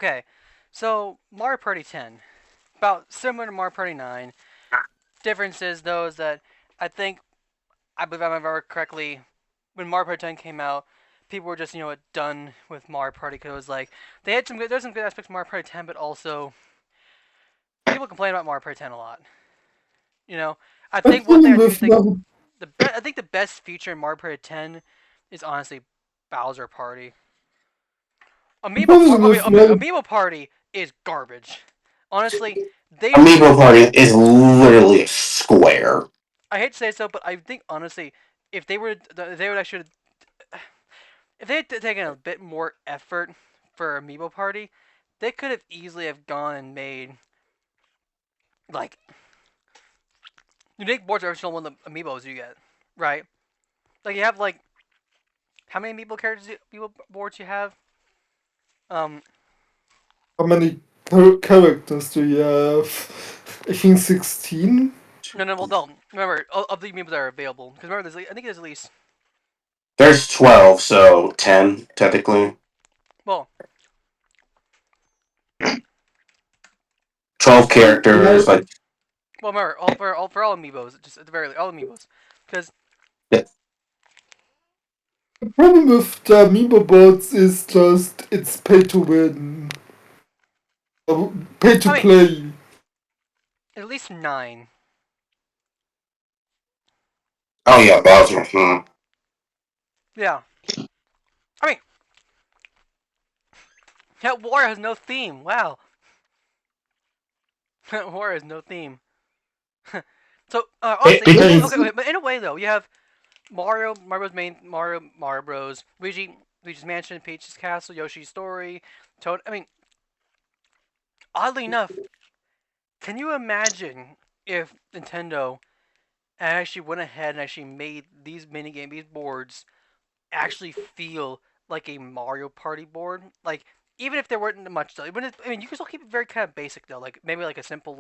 Okay, so Mario Party 10, about similar to Mario Party 9. Difference is though is that I think I believe I remember correctly when Mario Party 10 came out, people were just done with Mario Party because it was like they had some good there's some good aspects of Mario Party 10, but also people complain about Mario Party 10 a lot. You know, I My think one thing problem I do with think Mario, I think the best feature in Mario Party 10 is honestly Bowser Party. my problem I mean, with Mario, Amiibo Party is garbage. Honestly, they should. Amiibo Party is literally a square. I hate to say so, but I think honestly, if they would actually, if they had taken a bit more effort for Amiibo Party, they could have easily have gone and made like unique boards for every single one of the Amiibos you get, right? Like you have like how many Amiibo boards you have? Um, how many characters do you have? I think 16. no, well, no. Remember, of the Amiibos that are available, because remember, I think there's at least There's 12, so 10 technically. well, 12 Yeah, characters, like remember all Amiibos, just at the very least, all Amiibos, because yeah, the problem with the amiibo boards is just it's pay to win, pay to I mean play. at least 9. oh yeah, Bowser. Hmm. Yeah, I mean that war has no theme. Wow, that war has no theme. So honestly, Because okay, wait, but in a way though, you have Mario's main Mario Bros, Luigi's Mansion, Peach's Castle, Yoshi's Story, Toad. I mean, oddly enough, can you imagine if Nintendo actually went ahead and actually made these boards actually feel like a Mario Party board? Like, even if there weren't much, though, I mean, you can still keep it very kind of basic though. Like maybe like a simple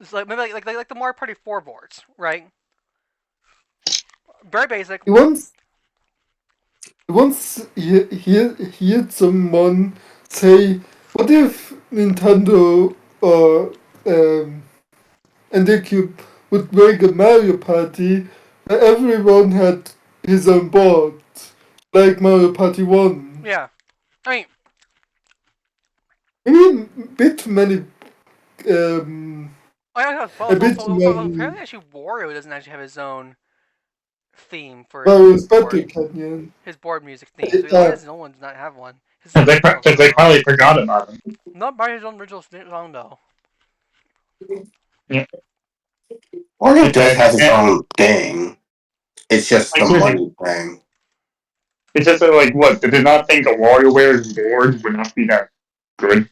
it's like maybe like the Mario Party 4 boards, right? Very basic. Once, once heard someone say, "What if Nintendo or and they could would make a Mario Party where everyone had his own board, like Mario Party 1. Yeah, I mean, Maybe a bit too many, um, I have a bit too apparently many actually Wario doesn't actually have his own theme for Mario's his board, Battle Canyon. music theme. So Uh, Elias no one does not have one. His Because original they song, probably forgot about him. not by his own original song though. Yeah. Mario And, does and, have his and own thing. It's just the like seriously, money thing. it's just that, like, what? They did not think the WarioWare's board would not be that good.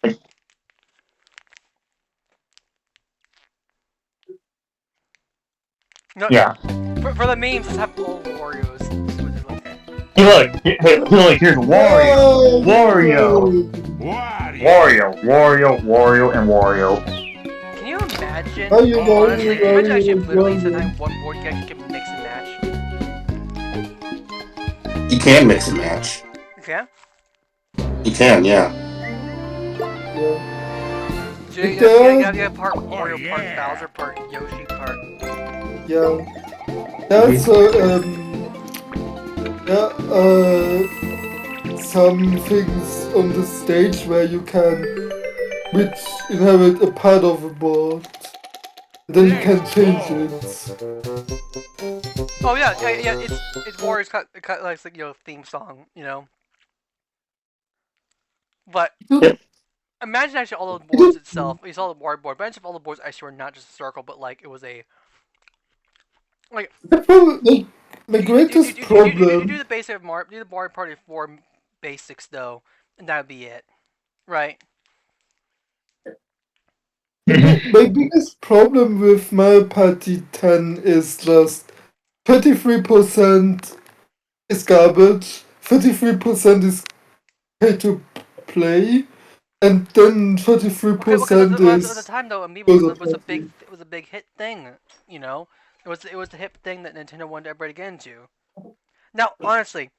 Like, No, yeah. for the memes, let's have all Wario's. Okay. Look, here's Whoa! Wario, and Wario. Can you imagine? Mario, Honestly, can you imagine actually Mario, literally Mario. setting one board you actually can mix and match? You can mix and match. Okay. You can, yeah. Yeah. So It you does. have part Wario, part Bowser, part Yoshi, part. Yeah. That's yeah, some things on the stage where you can which inherit a part of a board. Then you can change it. Oh yeah. It's Wario's cut like theme song, But Yep. imagine actually all those It boards is, itself. You saw the Wario board. Imagine if all the boards actually were not just a circle, but like it was a like like, my greatest you do problem, the basic Mario, do the Mario Party 4 basics though, and that would be it, right? my biggest problem with Mario Party 10 is just 33% is garbage, 33% is pay to play, and then Okay, well, because 33% at the is time though, Amiibo user big party. it was a big hit thing, you know. It was the hip thing that Nintendo wanted everybody to get into. Now, honestly,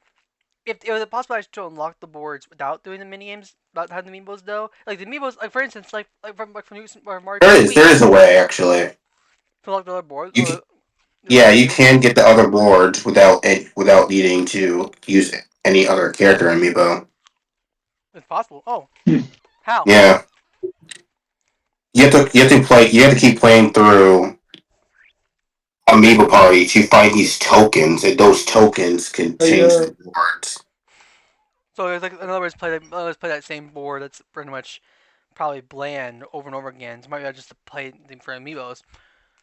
if it was a possibility to unlock the boards without doing the mini games, without having the amiibos though, like the amiibos, like for instance, from Mario There Party is there Wii, is a way actually. to unlock the other boards, You or the Yeah, other you amiibos. can get the other boards without needing to use any other character amiibo. It's possible. Oh, Hmm. how? Yeah, you have to keep playing through Amiibo Party to find these tokens, and those tokens can change Yeah, the boards. So it's like in other words, play that same board that's pretty much probably bland over and over again. So maybe I just play them for amiibos.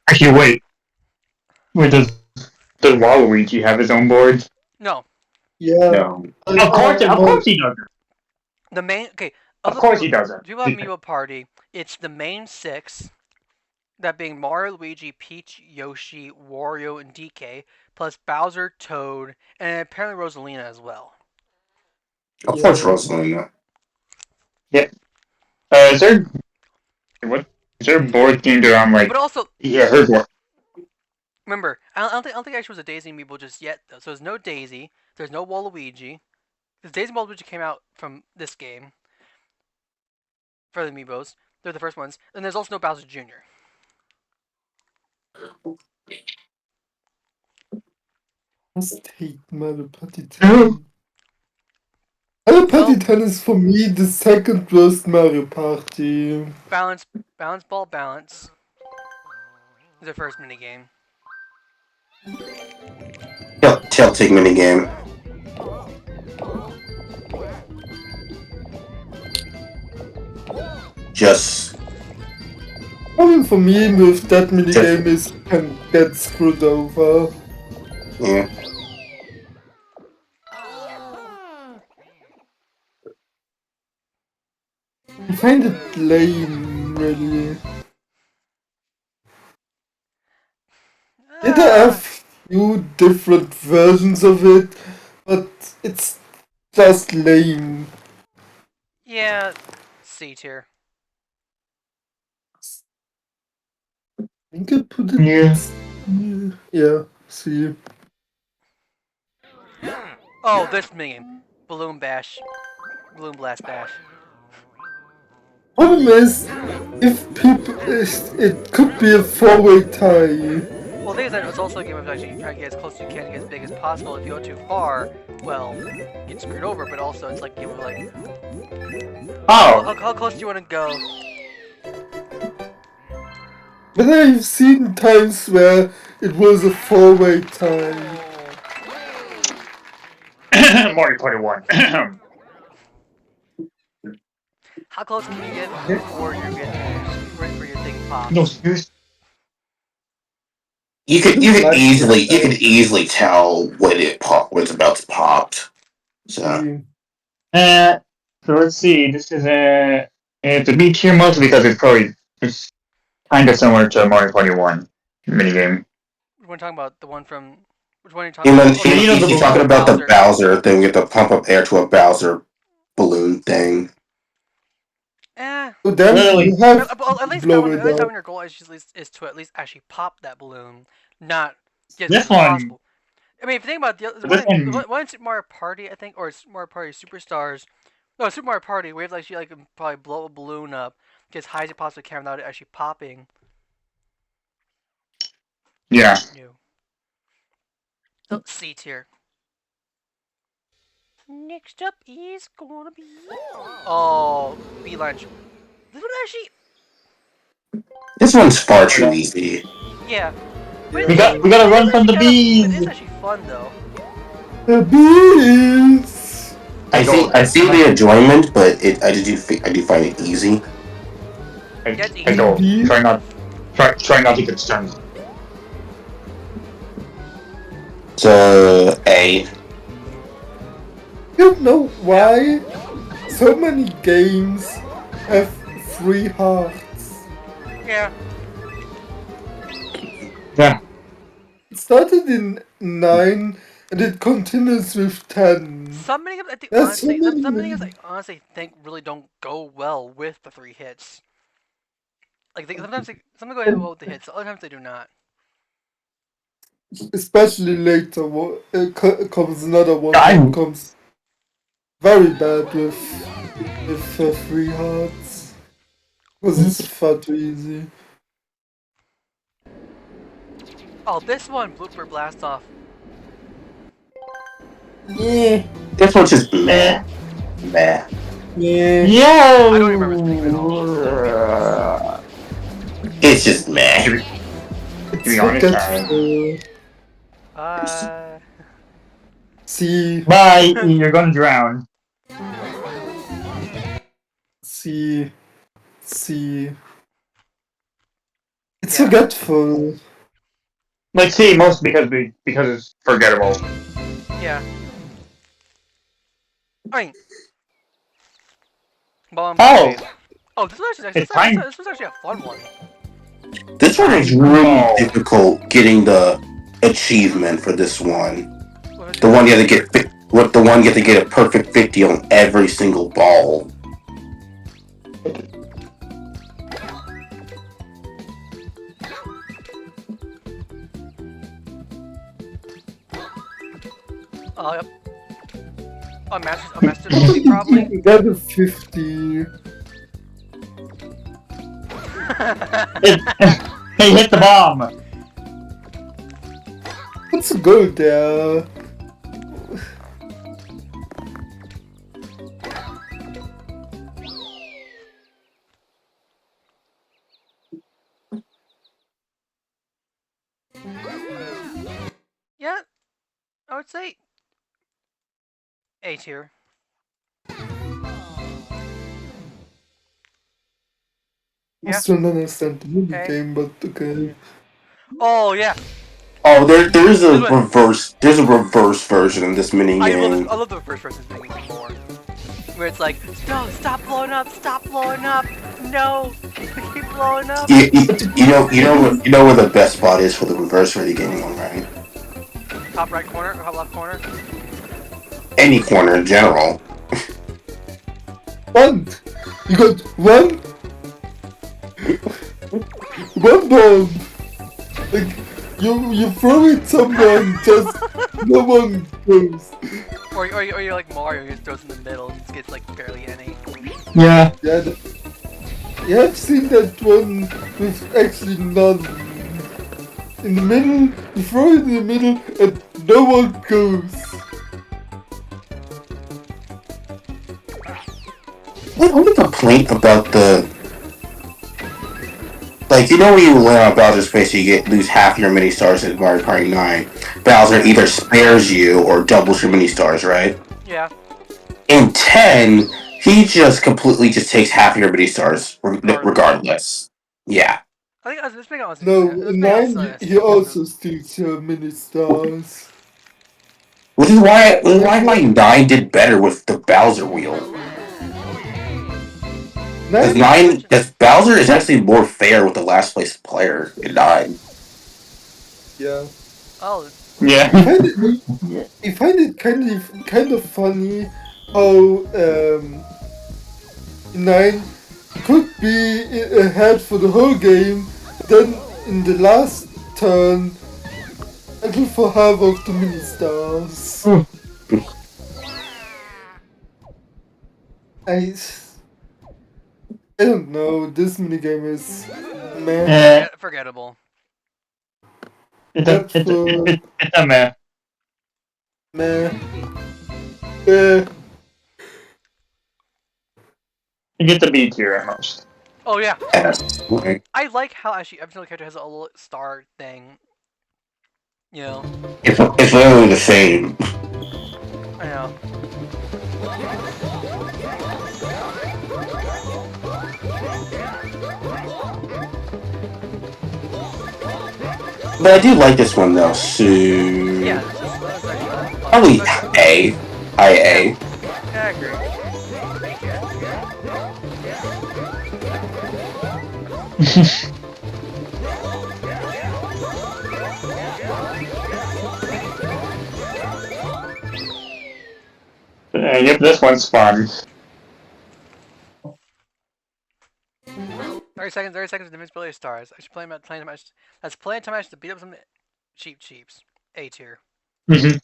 Actually, wait. Does Waluigi have his own board? No, yeah. No, Of No. course he doesn't. the main okay of Of the course amiibo. he doesn't. Do you have amiibo party? It's the main six. That being Mario, Luigi, Peach, Yoshi, Wario, and DK, plus Bowser, Toad, and apparently Rosalina as well. of course Yeah. Rosalina. Yeah. Is there what? Is there a board themed around But like also, yeah her board? remember, I don't think actually was a Daisy amiibo just yet though. So there's no Daisy, there's no Waluigi. Because Daisy and Waluigi came out from this game for the amiibos. They're the first ones. And there's also no Bowser Jr. Must hate Mario Party No. 10. Mario Party Well, 10 is for me the second worst Mario Party. balance, balance ball, balance is the first minigame. Tilting minigame. Just Problem for me with that just minigame is you can get screwed over. yeah. I find it lame, really. Yeah, there are Ah, few different versions of it, but it's just lame. yeah, C tier. I think I put it. Yeah. Yeah, see. Oh, this minigame. Balloon Bash. Balloon Blast Bash. Problem is, if people, it could be a four-way tie. Well, the thing is that it's also a game of actually trying to get as close as you can to get as big as possible. If you go too far, well, get screwed over. But also, it's like a game of like, Oh, how close do you want to go? But I've seen times where it was a four-way tie. Mario Party 1. How close can you get before before your thing pops? No, seriously. Like You could easily tell when it's about to pop. So see. So let's see. This is it's a B tier mostly because it's kind of similar to Mario Party 1 minigame. We're talking about the one from. Which one are you talking about? Oh, You know the he's talking about the Bowser. Bowser thing. You have to pump up air to a Bowser balloon thing. Eh. So then Literally, you have At to least that blow one. it At least that up. one. Your goal is to at least actually pop that balloon, not get as this close as one, possible. I mean, if you think about the this one in Super Mario Party, I think, or Mario Party Superstars. No, Super Mario Party. We have to actually probably blow a balloon up, get as high as you possibly can without it actually popping. yeah. No. So C tier. Next up is gonna be B lunch. This one actually, This one's far too easy. yeah. But Yeah. We gotta run from the but it is bees. actually fun though. The bees! I see the enjoyment, but I do find it easy. Yeah, it's I easy. go. Bees? Try not to get stung. So A. I don't know why so many games have 3 hearts. Yeah. Yeah. It started in 9 and it continues with 10. Some minigames, I think That's so honestly, many. some minigames I honestly think really don't go well with the 3 hits. Like sometimes some go well with the hits, other times they do not. Especially later, comes another one I that comes. very bad with 3 hearts because it's far too easy. Oh, this one, Blooper Blast Off. Yeah. This one's just meh. Meh. Yeah. Yo! I don't remember this game at all. It's just meh. To It's be honest, forgetful. See, bye. You're gonna drown. see, see. It's Yeah. forgetful. Like, see, most because it's forgettable. Yeah. I mean, ball and ball Oh, phase. Oh, this was actually it's time. this was actually a fun one. This one is Time really ball. difficult getting the achievement for this one. What was The it? one you have to get the one you have to get a perfect 50 on every single ball. Oh, yep. A master ability probably. You got a 50. Hey, hit the bomb. Let's go there. Yeah, I would say A tier. I Yeah. still don't understand the movie Okay. game, but okay. Oh yeah. Oh, there's a This one- reverse version of this mini I love game. I love the first person thing more. Where it's like, no, stop blowing up, no, keep blowing up. You know where the best spot is for the reverse ready gaming one, right? Top right corner or top left corner. Any corner in general. One! You got one? One bomb! Like, you throw it somewhere just no one goes. Or you're like Mario, who throws in the middle, just gets like barely any. Yeah. Yeah, you have seen that one with actually none. In the middle, you throw it in the middle and no one goes. My only complaint about the you know when you land on Bowser's face, you lose half your mini stars in Mario Party 9. Bowser either spares you or doubles your mini stars, right? Yeah. In 10, he just completely just takes half your mini stars regardless. Yeah. I think this make No, in 9 he also steals your mini stars. Which is why my 9 did better with the Bowser wheel. Because Bowser is actually more fair with the last place player in 9. Yeah. Oh. Yeah. I find it kind of funny how in 9 could be ahead for the whole game, then in the last turn battle for half of the mini stars. I don't know, this minigame is meh. Forgettable. It's a meh. Meh. You get the B tier at most. Oh yeah. Yes. I like how actually every single character has a little star thing. You know. It's literally the same. I know. But I do like this one though, so Yeah, this is actually probably A. IA. Yeah, I agree. Yep, this one's fun. 30 seconds of invincibility stars. I should play to match. Let's play to match to beat up some cheaps. A tier. Mm-hmm.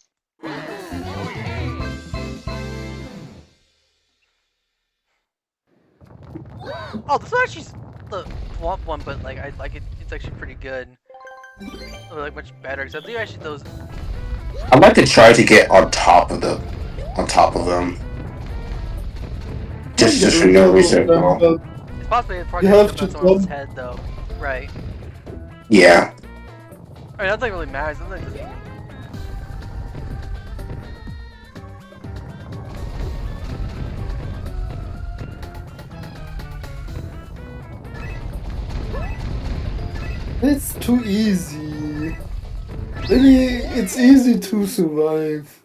Oh, this is actually the swamp one, but like I like it. It's actually pretty good. Like much better. Except they actually those. I'd like to try to get on top of them, You can get just for on no top of reason at them, all. but It's possibly probably you gonna have jump to on someone else's jump. head though. Right. Yeah. I mean, nothing really matters. Nothing doesn't even. It's too easy. Maybe it's easy to survive.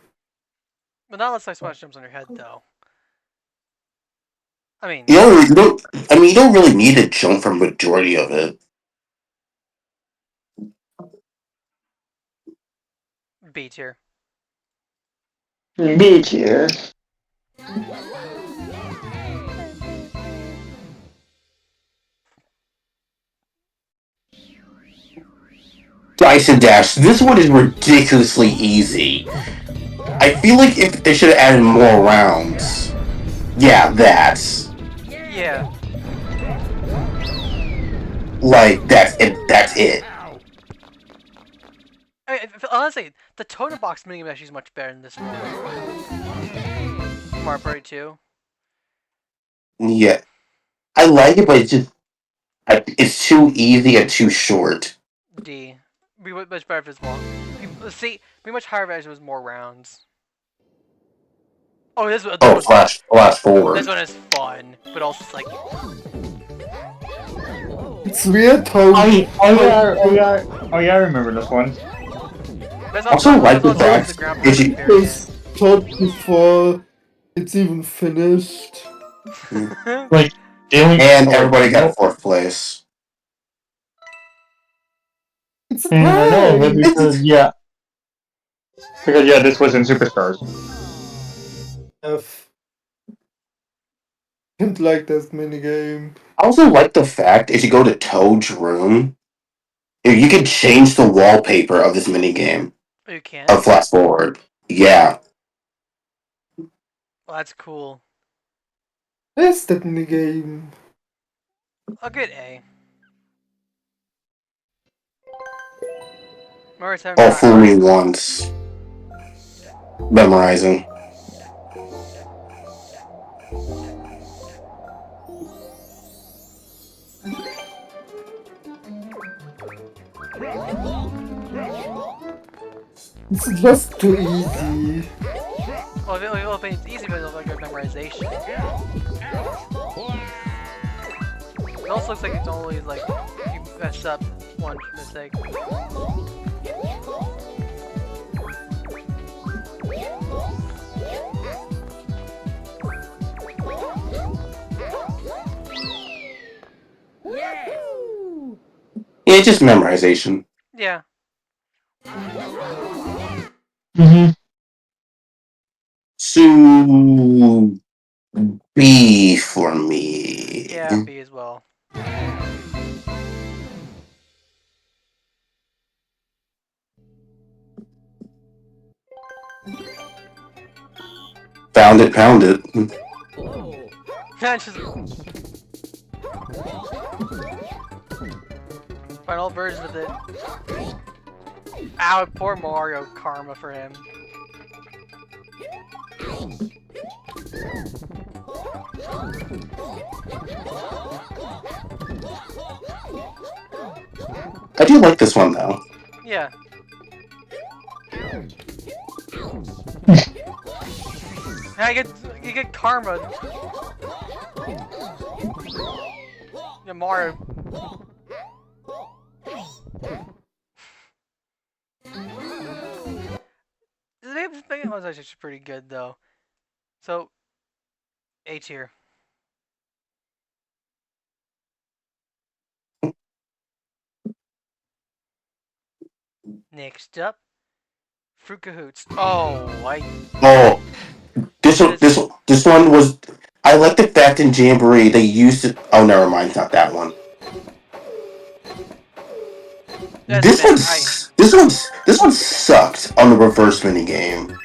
But not unless like someone jumps on your head though. I mean, I mean, you don't really need to jump for majority of it. B tier. B tier. Dice and Dash. This one is ridiculously easy. I feel like if they should have added more rounds. Yeah, that's Yeah. like that's it. That's it. Honestly, the totem box minigame actually is much better than this one. Mario Party 2. Yeah, I like it, but it's too easy and too short. D. Be much better if it's long. See, be much higher if it was more rounds. Oh, this Oh, was flash this forward. one is fun, but also like It's weird how. Oh yeah, I remember this one. that's Also, like the also like the fact ground is pound you. was experience. taught before it's even finished. Like, they only. And Oh, wait, everybody got no. fourth place. It's a And I know, but prank! because, yeah. Because, yeah, this was in Superstars. F. Didn't like this minigame. I also like the fact if you go to Toad's room, you can change the wallpaper of this minigame Oh, you of can? flash forward. Yeah. Well, that's cool. Where's that minigame? I'll get A. Mario 7 Oh, not fool hard. me once. Memorizing. It's just too easy. Well, if it's easy, but it's like a memorization. It also looks like it's only like you mess up one mistake. Yeah, just memorization. Yeah. Mm-hmm. So B for me. Yeah, B as well. Found it, pound it. Just final version of it. Ow, poor Mario. Karma for him. I do like this one though. Yeah. Now you get karma. Yeah, Mario. This thing was actually pretty good though. So A tier. Next up, Fruit Cahoots. Oh, Oh, this one, this this one was. I like the fact in Jamboree they used it. Oh, never mind, it's not that one. that's admit This one sucked on the reverse mini game.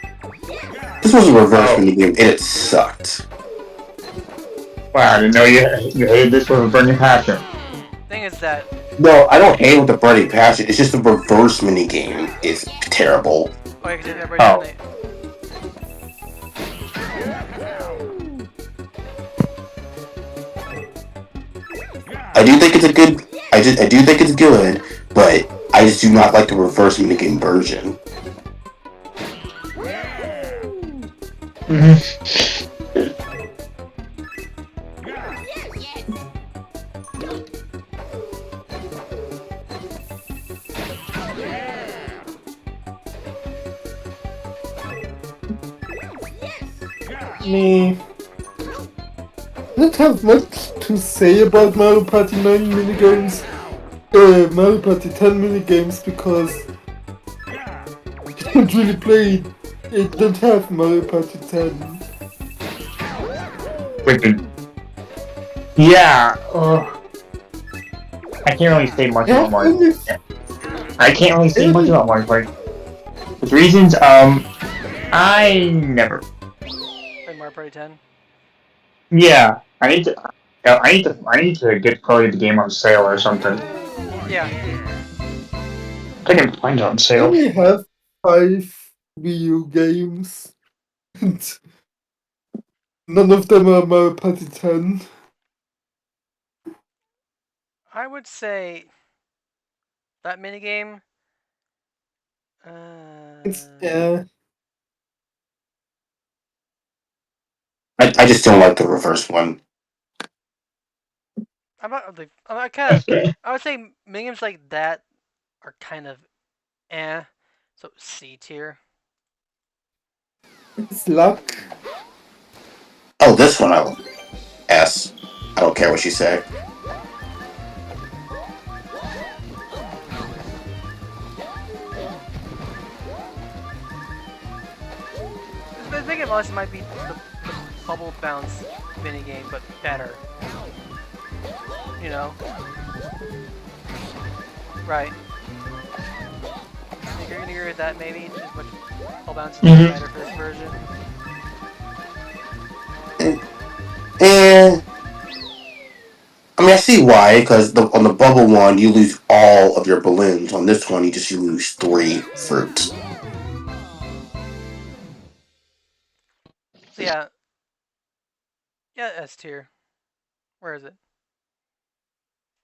This was a reverse Oh, mini game and it sucked. Wow, I didn't know you hated this with a burning passion. Thing is that No, I don't hate it with the burning passion. It's just the reverse minigame is terrible. oh yeah, because everybody Oh. done I do think it's a good. I do think it's good, but I just do not like the reverse minigame version. Me. I don't have much to say about Mario Party 9 minigames. Mario Party 10 minigames because I don't really play it. I don't have Mario Party 10. Wicked. Yeah. I can't really say much about Mario. I can't really say much about Mario Party. With reasons, I never. Play Mario Party 10. Yeah, I need to get probably the game on sale or something. Yeah. I can find it on I sale. only have 5 Wii U games. And none of them are Mario Party 10. I would say that minigame. Yeah. I just don't like the reverse one. I kind of. I would say minigames like that are kind of eh. So C tier. It's luck. Oh, this one I'll S. I don't care what you say. This minigame honestly might be the bubble bounce minigame, but better. You know? Right. You agree with that maybe? Just much bubble bounce is better for this version. And I mean, I see why, because on the bubble one, you lose all of your balloons. On this one, you lose 3 fruits. So yeah. Yeah, S tier. Where is it?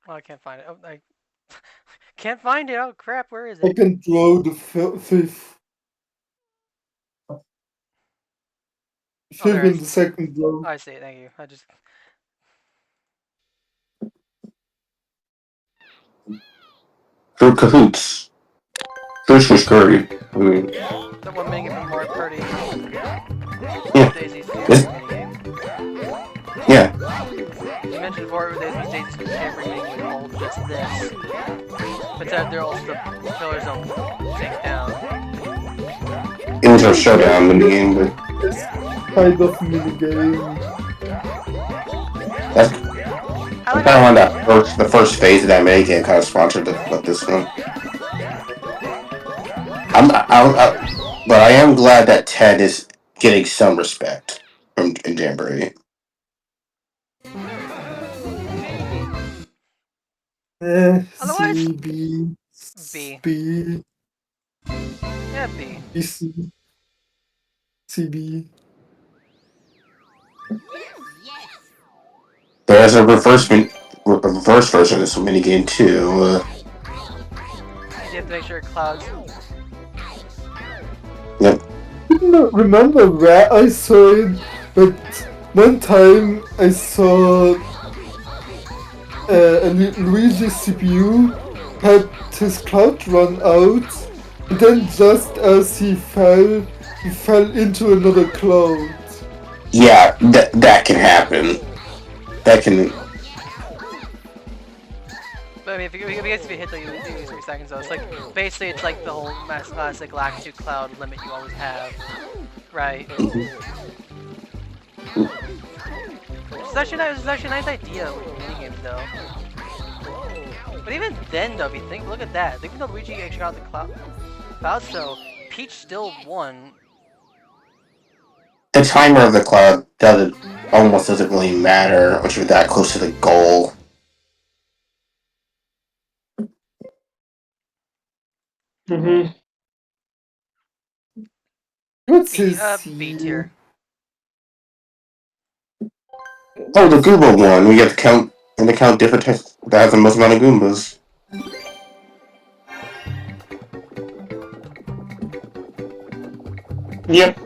Oh, I can't find it. Oh, I can't find it. Oh crap, where is I it? can draw the fifth. Oh, Fifth there it in is. the second row. Oh, I see it. Thank you. I just They're cahoots. Fish was curry. I mean, the one minigame from Mario Party. yeah. Daisy's This, Jamboree minigame. yeah. You mentioned before Daisy's Jamboree minigame all just this, but they're also the pillars don't take down. It was our showdown in the game, but It's kind of minigame. that's I like kind of on that the first phase of that minigame kind of sponsored this one. But I am glad that Ted is getting some respect from in Jamboree. Otherwise, C, B, B. B, Yeah, B. B, C, C, B. There's a reverse version of this minigame too. You have to make sure it clouds. Yep. I don't remember where I saw it, but one time I saw Luigi's CPU had his cloud run out, and then just as he fell into another cloud. Yeah, that can happen. That can. But I mean, if you hit the 3 seconds though, it's like basically it's like the whole classic latitude cloud limit you always have, right? It's actually a nice idea with minigames though. But even then though, if you think, look at that. Even though Luigi actually got the cloud, so Peach still won. The timer of the cloud doesn't almost doesn't really matter once you're that close to the goal. Mm-hmm. What's B his B tier. Oh, the Goomba one. We have to count and to count different types that has the most amount of Goombas. Yep.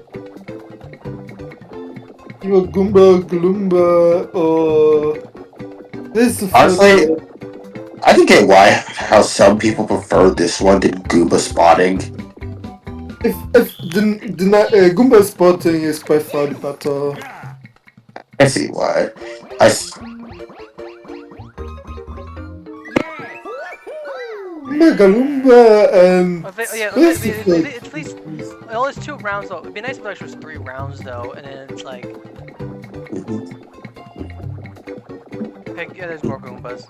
Your Goomba, Gloomba, or this is the third Honestly, one. I can get why how some people prefer this one to Goomba spotting. If the Goomba spotting is by far the better. I see why. I s- Mega Loomba and Yeah, Space it's at least. Well, it's 2 rounds though. It'd be nice if it was 3 rounds though, and then it's like, okay, yeah, there's more Goombas.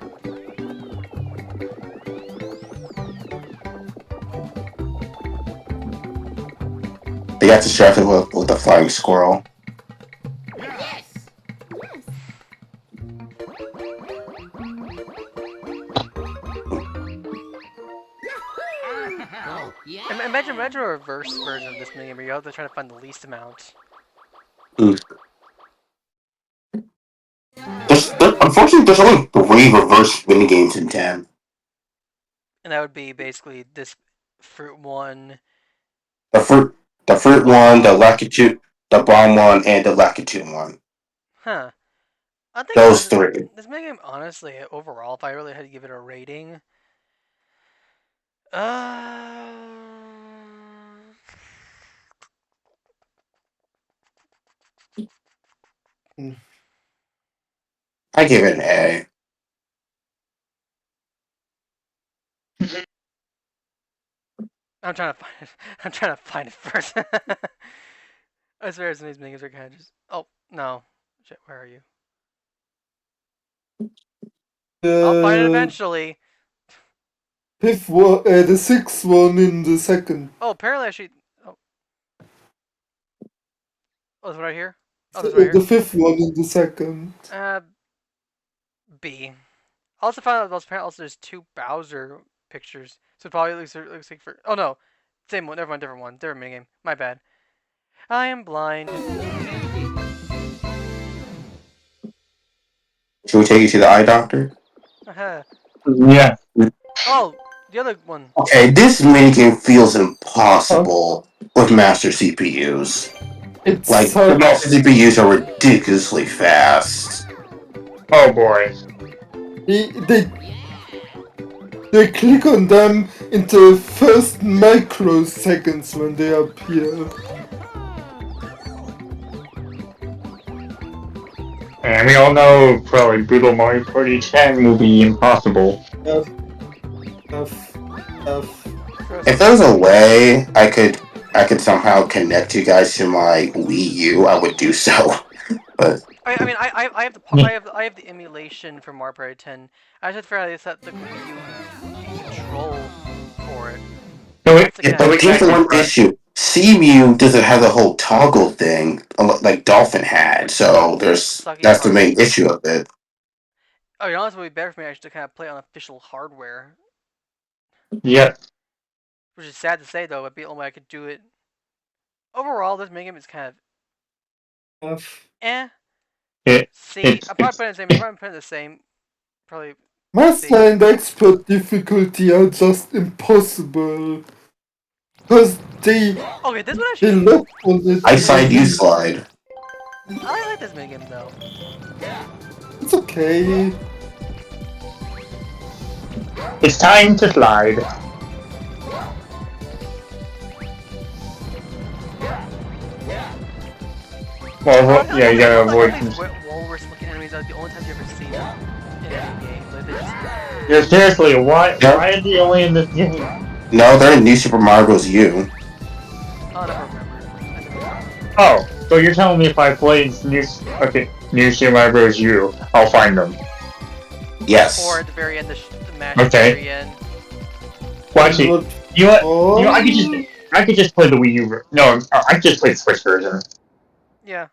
they got distracted with the flying squirrel. Imagine a reverse version of this minigame where you have to try to find the least amount. Mm. Unfortunately, there's only 3 reverse minigames in 10. And that would be basically this fruit one, The fruit, the fruit one, the bomb. Lakitu, the bomb one, and the Lakitu one. Huh. I think Those honestly, 3. this minigame, honestly, overall, if I really had to give it a rating, uh, Mm. I give it an A. I'm trying to find it. I'm trying to find it first. I swear some of these minigames are kind of just. Oh no, shit, where are you? I'll find it the eventually. fifth one, the sixth one in the second. Oh, apparently I should. Oh, oh, this one right here. Oh, this one right The fifth one in the second. here. B. I also found out apparently also there's 2 Bowser pictures, so it probably looks like for. Oh no, same one. Never mind, different one. Different minigame. My bad. I am blind. Should we take you to the eye doctor? Haha. Yeah. Oh, the other one. Okay, this minigame feels Huh? impossible with master CPUs. It Like, the master sucks. CPUs are ridiculously fast. Oh boy. They, they, they click on them in the first microseconds when they appear. And we all know probably Brutal Mario Party 10 will be impossible. F, F, F. If there was a way I could somehow connect you guys to my Wii U, I would do so. But I mean, I have the Yeah. I have the emulation for Mario Party 10. I just figured out how to set the Wii U control for it. No, That's the yeah, kind no, of but here's the exactly one correct. issue: CMU doesn't have the whole toggle thing like Dolphin had. So the there's sucky that's the part. main issue of it. Oh, you know, it would be better for me actually to kind of play on official hardware, Yep. which is sad to say though. It'd be the only way I could do it. Overall, this minigame is kind of F. eh. It, C. it's, I'm probably it's, putting the same. I'm probably putting the same. Probably Master C. and expert difficulty are just impossible. Because Okay, this one they actually. look on it I for side, you reasons. slide. I like this minigame though. It's okay. it's time to slide. Well, yeah, you gotta I avoid. feel like these walrus-looking enemies are the only times you ever see them in any game. Like they just. Yeah, seriously, why Yep. are they only in this game? No, they're in New Super Mario Bros. U. Oh, I never remember. I never saw them. Oh, so you're telling me if I play New Super Mario Bros. U, I'll find them. Or Yes. at the very end, the match at the Okay. very end. Well, And actually, what? you know what? You know, Oh, I could just play the Wii U. No, I could just play the Switch version. Yeah.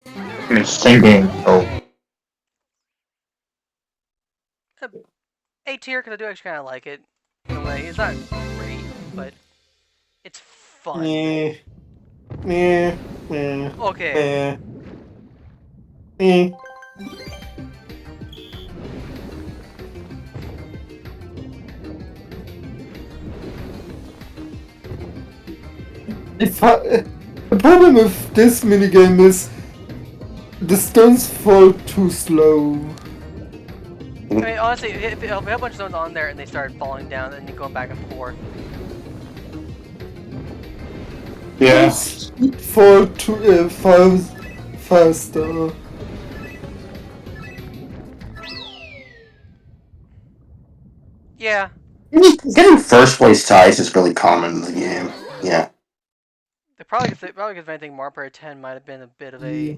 I mean, it's the same game. So A tier because I do actually kind of like it in a way. It's not great, but it's fun. Meh, meh, meh, Okay. meh, meh. The problem with this minigame is the stones fall too slow. I mean, honestly, if we have a bunch of zones on there and they start falling down, then you're going back and forth. yeah, Stones fall too faster. Yeah. Getting first place ties is really common in the game. Yeah. Probably because if anything, Mario Party 10 might have been a bit of a Yeah,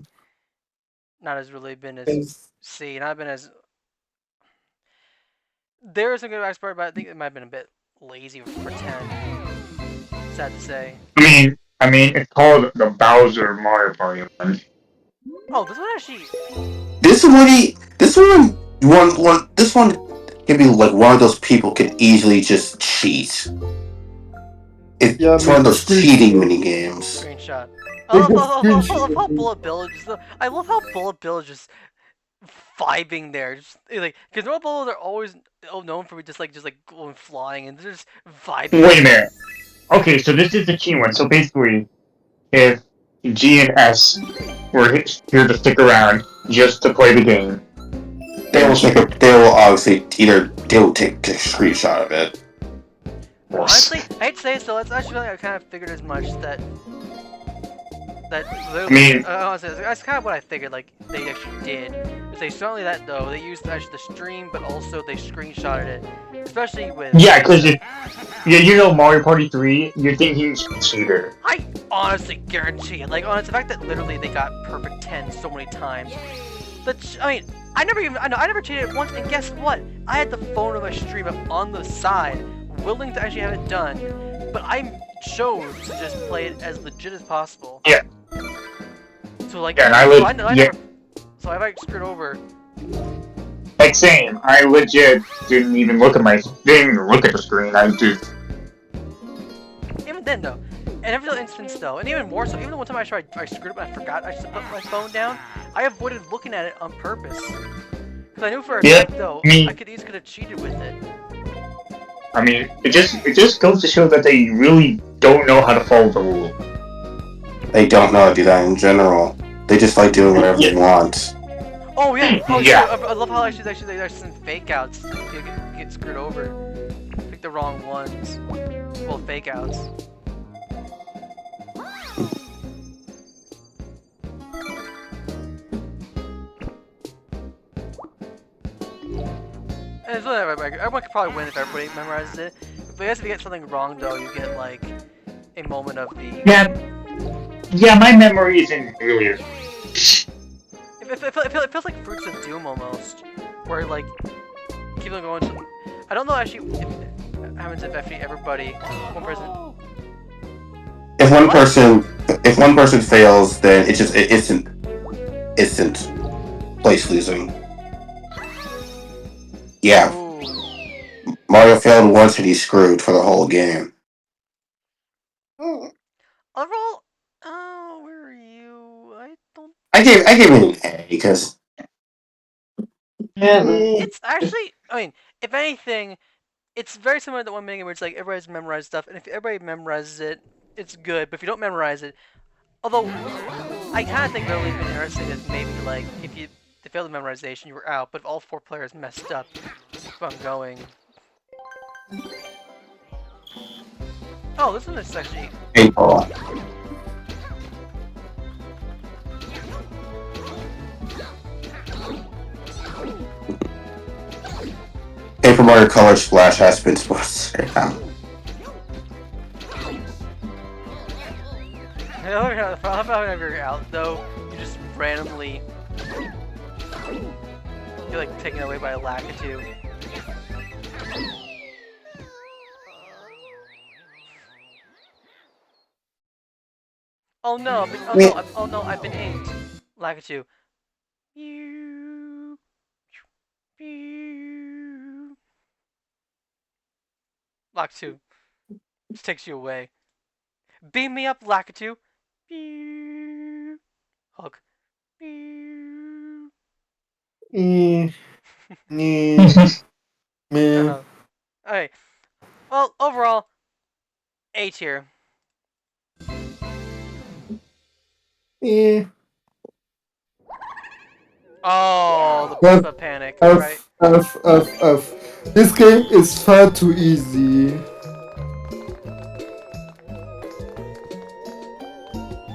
not as really been as yes. C, not been as there is some good part, but I think it might have been a bit lazy for 10. Sad to say. I mean, it's called the Bowser Mario Party one. Oh, this one actually. This one can be like one of those people could easily just cheat. Yeah, It's one make of a those cheating screenshot. mini games. Screenshot. Make a I love how screenshot. Bullet Bill is just. I love how Bullet Bill is just vibing there, just like because normal Bullet are always known for just like going flying and they're just vibing Wait a there. minute. Okay, so this is the cheat one. So basically, if G and S were here to stick around just to play the game, then They will obviously they will take a screenshot of it. Honestly, I hate to say it, so it's actually I kind of figured as much that I literally, mean, honestly, that's kind of what I figured. Like they actually did. Is they certainly that though they used actually the stream, but also they screenshotted it, especially with. yeah, because yeah, you know Mario Party 3, you're thinking he's a cheater. I honestly guarantee it. Like, honest, the fact that literally they got perfect 10 so many times. I mean, I never cheated once, and guess what? I had the phone of my stream up on the side, willing to actually have it done, but I chose to just play it as legit as possible. Yeah. So like, Yeah, and so I like screwed over. like same. I legit didn't even look at the screen. I just Even then though, and every little instance though, and even more so, even the one time I screwed up and I forgot I should put my phone down, I avoided looking at it on purpose. Because I knew for a Yeah, fact though, me. I could easily could have cheated with it. I mean, it just goes to show that they really don't know how to follow the rule. They don't know how to do that in general. They just like doing whatever they want. Oh yeah, oh Yeah. yeah. I love how actually there's some fake outs. You get screwed over. Pick the wrong ones. Well, fake outs. And it's whatever. Everyone could probably win if everybody memorizes it. But I guess if you get something wrong though, you get like a moment of the. Yeah, my memory isn't really. It feels like Fruits of Doom almost, where like keep on going. I don't know actually if it happens if actually everybody one person. If one person fails, then it's just instant place losing. Yeah, Ooh. Mario failed once and he's screwed for the whole game. Overall, oh, where are you? I don't. I gave it an A because Yeah. It's actually, I mean, if anything, it's very similar to the one Minigames where it's like everybody's memorized stuff, and if everybody memorizes it, it's good. But if you don't memorize it, although I kind of think really been interesting is maybe like if you failed the memorization, you were out. But if all 4 players messed up, keep on going. Oh, this one is actually. April. Paper Mario Color Splash has been sponsored. I love how whenever you're out though, you just randomly you're like taken away by a Lakitu. Oh no! Oh no! Oh no! I've been inked. Lakitu. Pew, pew. Lakitu just takes you away. Beam me up, Lakitu. Pew. Hook. Pew. Eh, eh, meh, Alright. Well, overall, A tier. eh. Oh, F, the panic, right? F. This game is far too easy.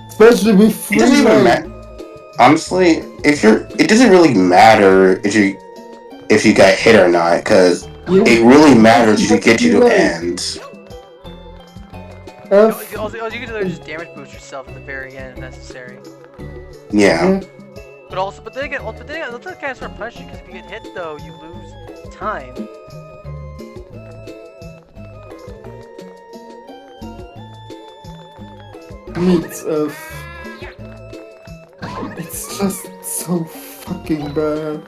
Especially with It free doesn't even life. matter. Honestly, it doesn't really matter if you got hit or not, because Yeah, it really because matters you to have get you free to life. end. F. Also, you can just damage boost yourself at the very end if necessary. Yeah. Yeah. But then again, that's kind of sort of punishing because if you get hit though, you lose time. Meets F. It's just so fucking bad.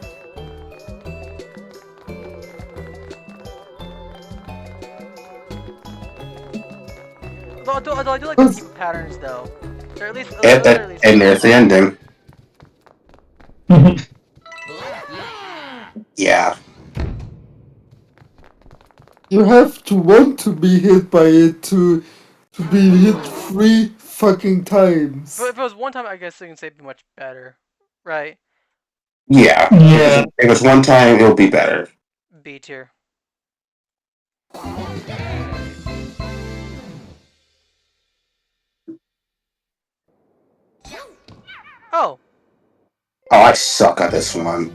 Although I do like the Because keep patterns though. Or at least, And there's the ending. Yeah. you have to want to be hit by it to be hit 3 fucking times. But if it was one time, I guess you can say it'd be much better, right? Yeah. Yeah. If it's one time, it'll be better. B tier. Oh, Oh, I suck at this one.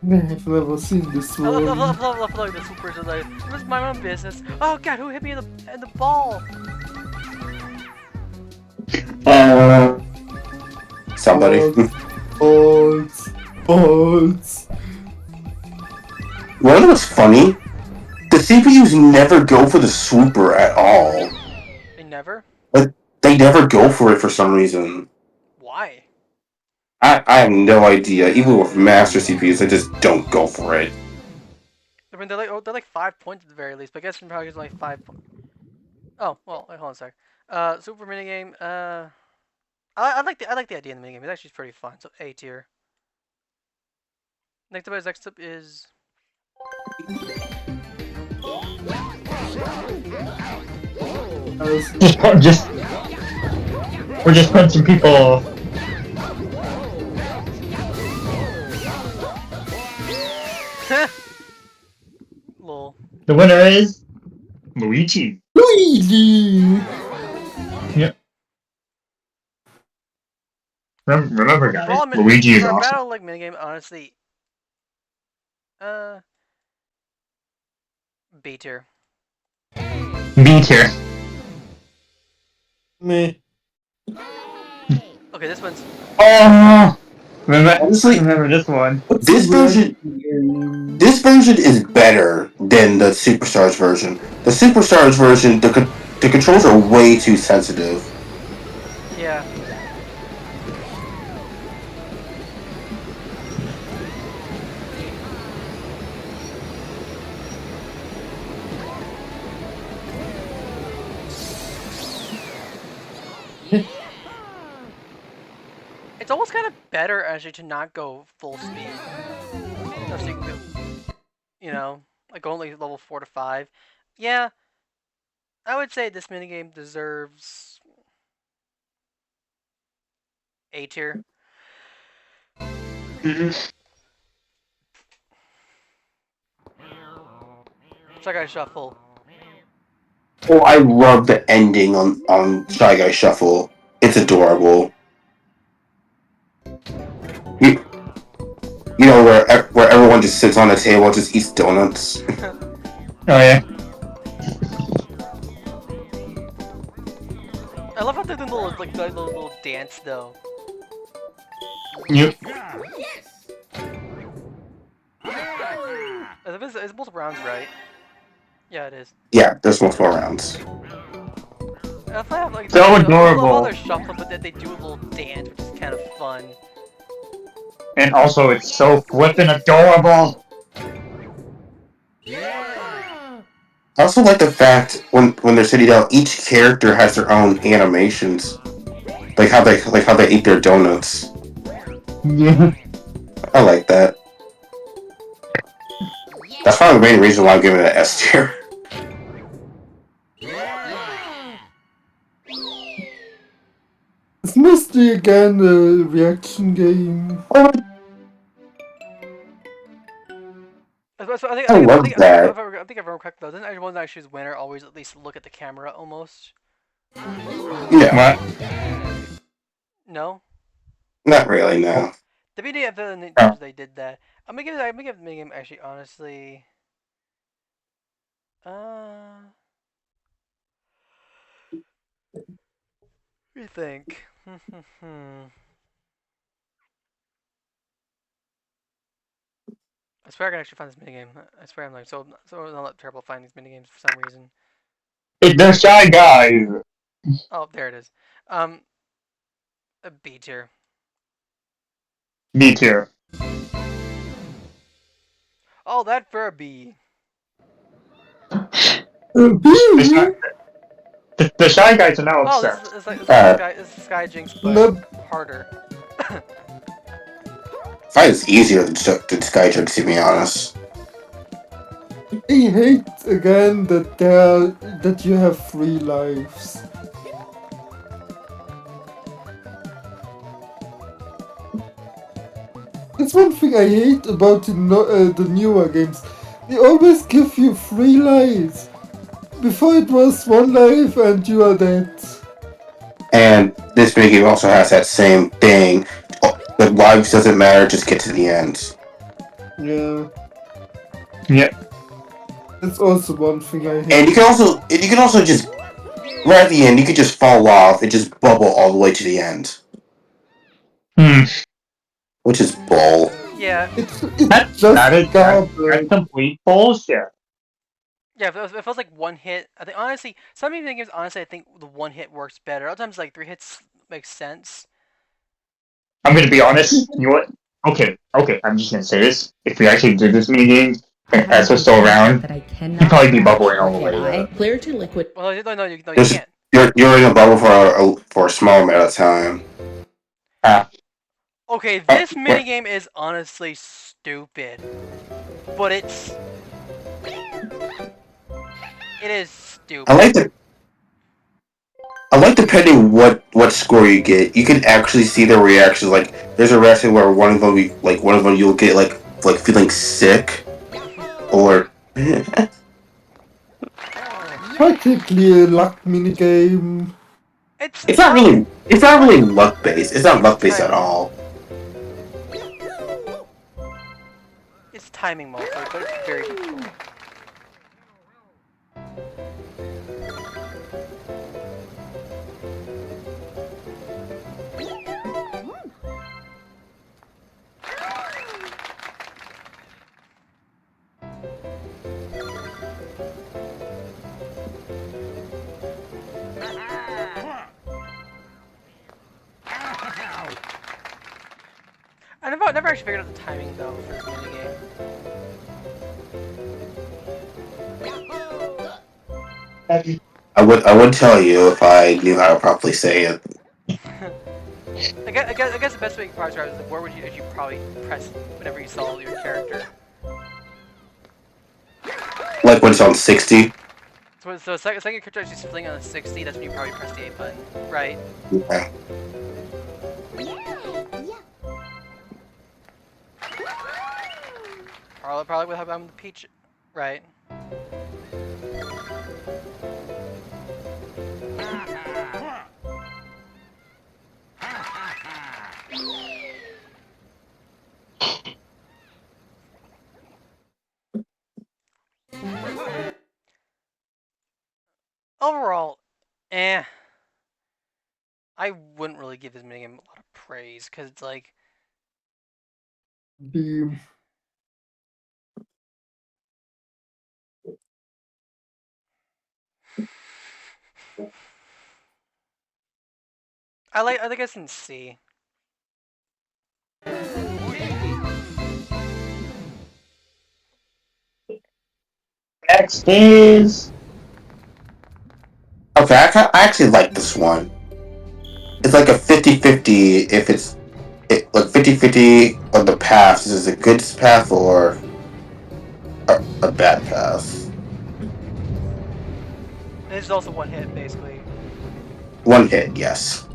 I've never seen this I one. love the supers are like, it was my own business. Oh god, who hit me in the ball? Uh, Somebody. Balls. Balls. Well, it was funny. The CPUs never go for the swooper at all. They never? Like, they never go for it for some reason. Why? I have no idea. Even with master CPUs, they just don't go for it. I mean, they're like 5 points at the very least, but I guess probably it's like 5 points. Oh, well, wait, hold on a sec. Super minigame, I like the idea in the minigame. It's actually pretty fun. So A tier. Next up is As just we're just punching people off. lol. The winner is Luigi. Luigi. Yep. Remember, For guys, all Luigi is for a awesome. battle like minigame, honestly, uh, B tier. B tier. Meh. Okay, this one's Oh, Honestly, remember this one. What's this version game? this version is better than the Superstars version. The Superstars version, the controls are way too sensitive. yeah. It's almost kind of better actually to not go full speed. So you can go, like only level 4 to 5. Yeah, I would say this minigame deserves A tier. Shy Guy Shuffle. Oh, I love the ending on Shy Guy Shuffle. It's adorable. You, you know where everyone just sits on a table and just eats donuts. Oh yeah. I love how they're doing the little dance though. Yep. It's both rounds, right? Yeah, it is. Yeah, there's multiple rounds. If I have like So I love how they're adorable. shuffling, but they do a little dance, which is kind of fun. And also, it's so flippin' adorable. I also like the fact when they're sitting down, each character has their own animations, like how they eat their donuts. Yeah. I like that. That's probably the main reason why I'm giving it an S tier. It's mostly again a reaction game. So I love that. I think if I remember correctly though, doesn't everyone that choose winner always at least look at the camera almost? Yeah, What? No. not really. No. The BD of the Oh. times they did that. I'm gonna give the game actually honestly. Uh, what do you think? I swear I can actually find this minigame. I swear I'm like so not terrible at finding these minigames for some reason. It's the Shy Guys. Oh, there it is. Um, a B tier. B tier. Oh, that for a B. The Shy, B? the Shy Guys are now Oh, obsessed. this like Uh, Sky Jinx, but No, harder. I find it's easier than Skytrix, to be honest. I hate again that you have 3 lives. That's one thing I hate about the newer games. They always give you 3 lives. Before it was 1 life and you are dead. And this minigame also has that same thing. Oh, the lives doesn't matter, just get to the end. Yeah, Yeah. that's also one thing I And hate. you can also just right at the end, you can just fall off and just bubble all the way to the end, Hmm. which is bull. Yeah, It's That just that is that's garbage. complete bullshit. yeah. If it feels like one hit, I think honestly, some minigames honestly I think the one hit works better. Other times like 3 hits makes sense. I'm gonna be honest. You know what? Okay, okay. I'm just gonna say this. If we actually did this minigame and S was still around, that I he'd cannot probably be crash, bubbling or all the can way. I? Clear to liquid. Well, no, you Just can't. you're in a bubble for a small amount of time. Ah, Okay, Uh, this minigame is honestly stupid, but it is I stupid. like the I like depending what score you get. You can actually see their reactions. Like there's a reaction where one of them you'll get like feeling sick or Practically a luck minigame. it's not really luck based. It's not it's luck based at timing. all. It's timing mostly, but it's very difficult. I never actually figured out the timing though for this minigame. I would tell you if I knew how to properly say it. I guess the best way you can probably describe it is like where would you probably press whenever you saw your character. Like when it's on 60. So second your character actually fling on a 60, that's when you probably press the A button, right? Yeah. Probably would have on the Peach, right? Overall, eh. I wouldn't really give this minigame a lot of praise because it's like The I think it's in C. Next is Okay, I actually like this one. It's like a 50-50 if it's like 50-50 on the path. Is it a good path or a bad path? This is also one hit basically. One hit, yes.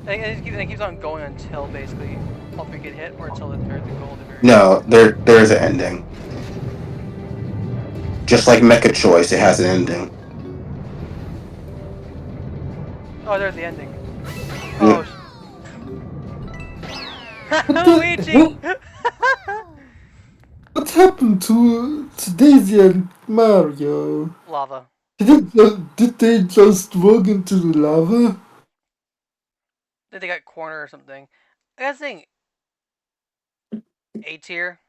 And it keeps on going until basically all three get hit, or until the goal at the very end. No, there's an ending. Just like Mecha Choice, it has an ending. Oh, there's the ending. Mm. Oh, What the, Luigi! what happened to Daisy and Mario? Lava. Did they just walk into the lava? Then they got corner or something. I gotta think A tier.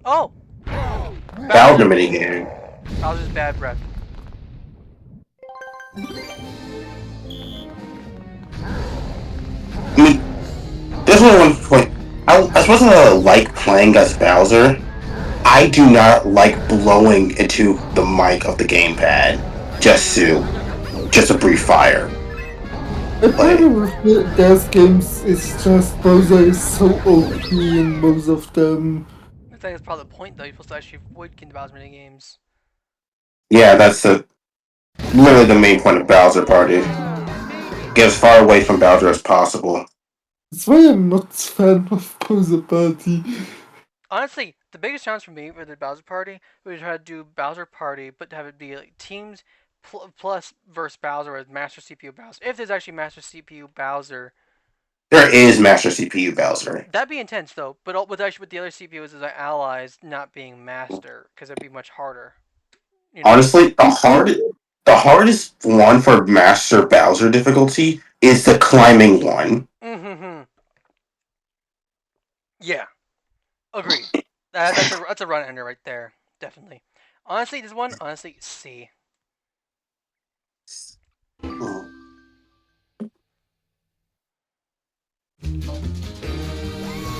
Oh, Oh, Bowser Bowser. minigame. Bowser's bad breath. I mean, there's only one point. I suppose I like playing as Bowser. I do not like blowing into the mic of the gamepad just to breathe fire. my Like, problem with those games is just Bowser is so OP in most of them. I think that's probably the point though. You're supposed to actually avoid King Bowser mini games. yeah, that's literally the main point of Bowser Party. Get as far away from Bowser as possible. That's why I'm not a fan of Bowser Party. Honestly, the biggest challenge for me for the Bowser Party would be try to do Bowser Party, but to have it be like teams plus versus Bowser with Master CPU Bowser. If there's actually Master CPU Bowser, There is Master CPU Bowser. that'd be intense though. But with actually with the other CPUs as our allies not being Master, because it'd be much harder. You know. Honestly, the hardest one for Master Bowser difficulty is the climbing one. Mm-hmm. Yeah. Agreed. That's a run ender right there. Definitely. Honestly, this one, honestly, C.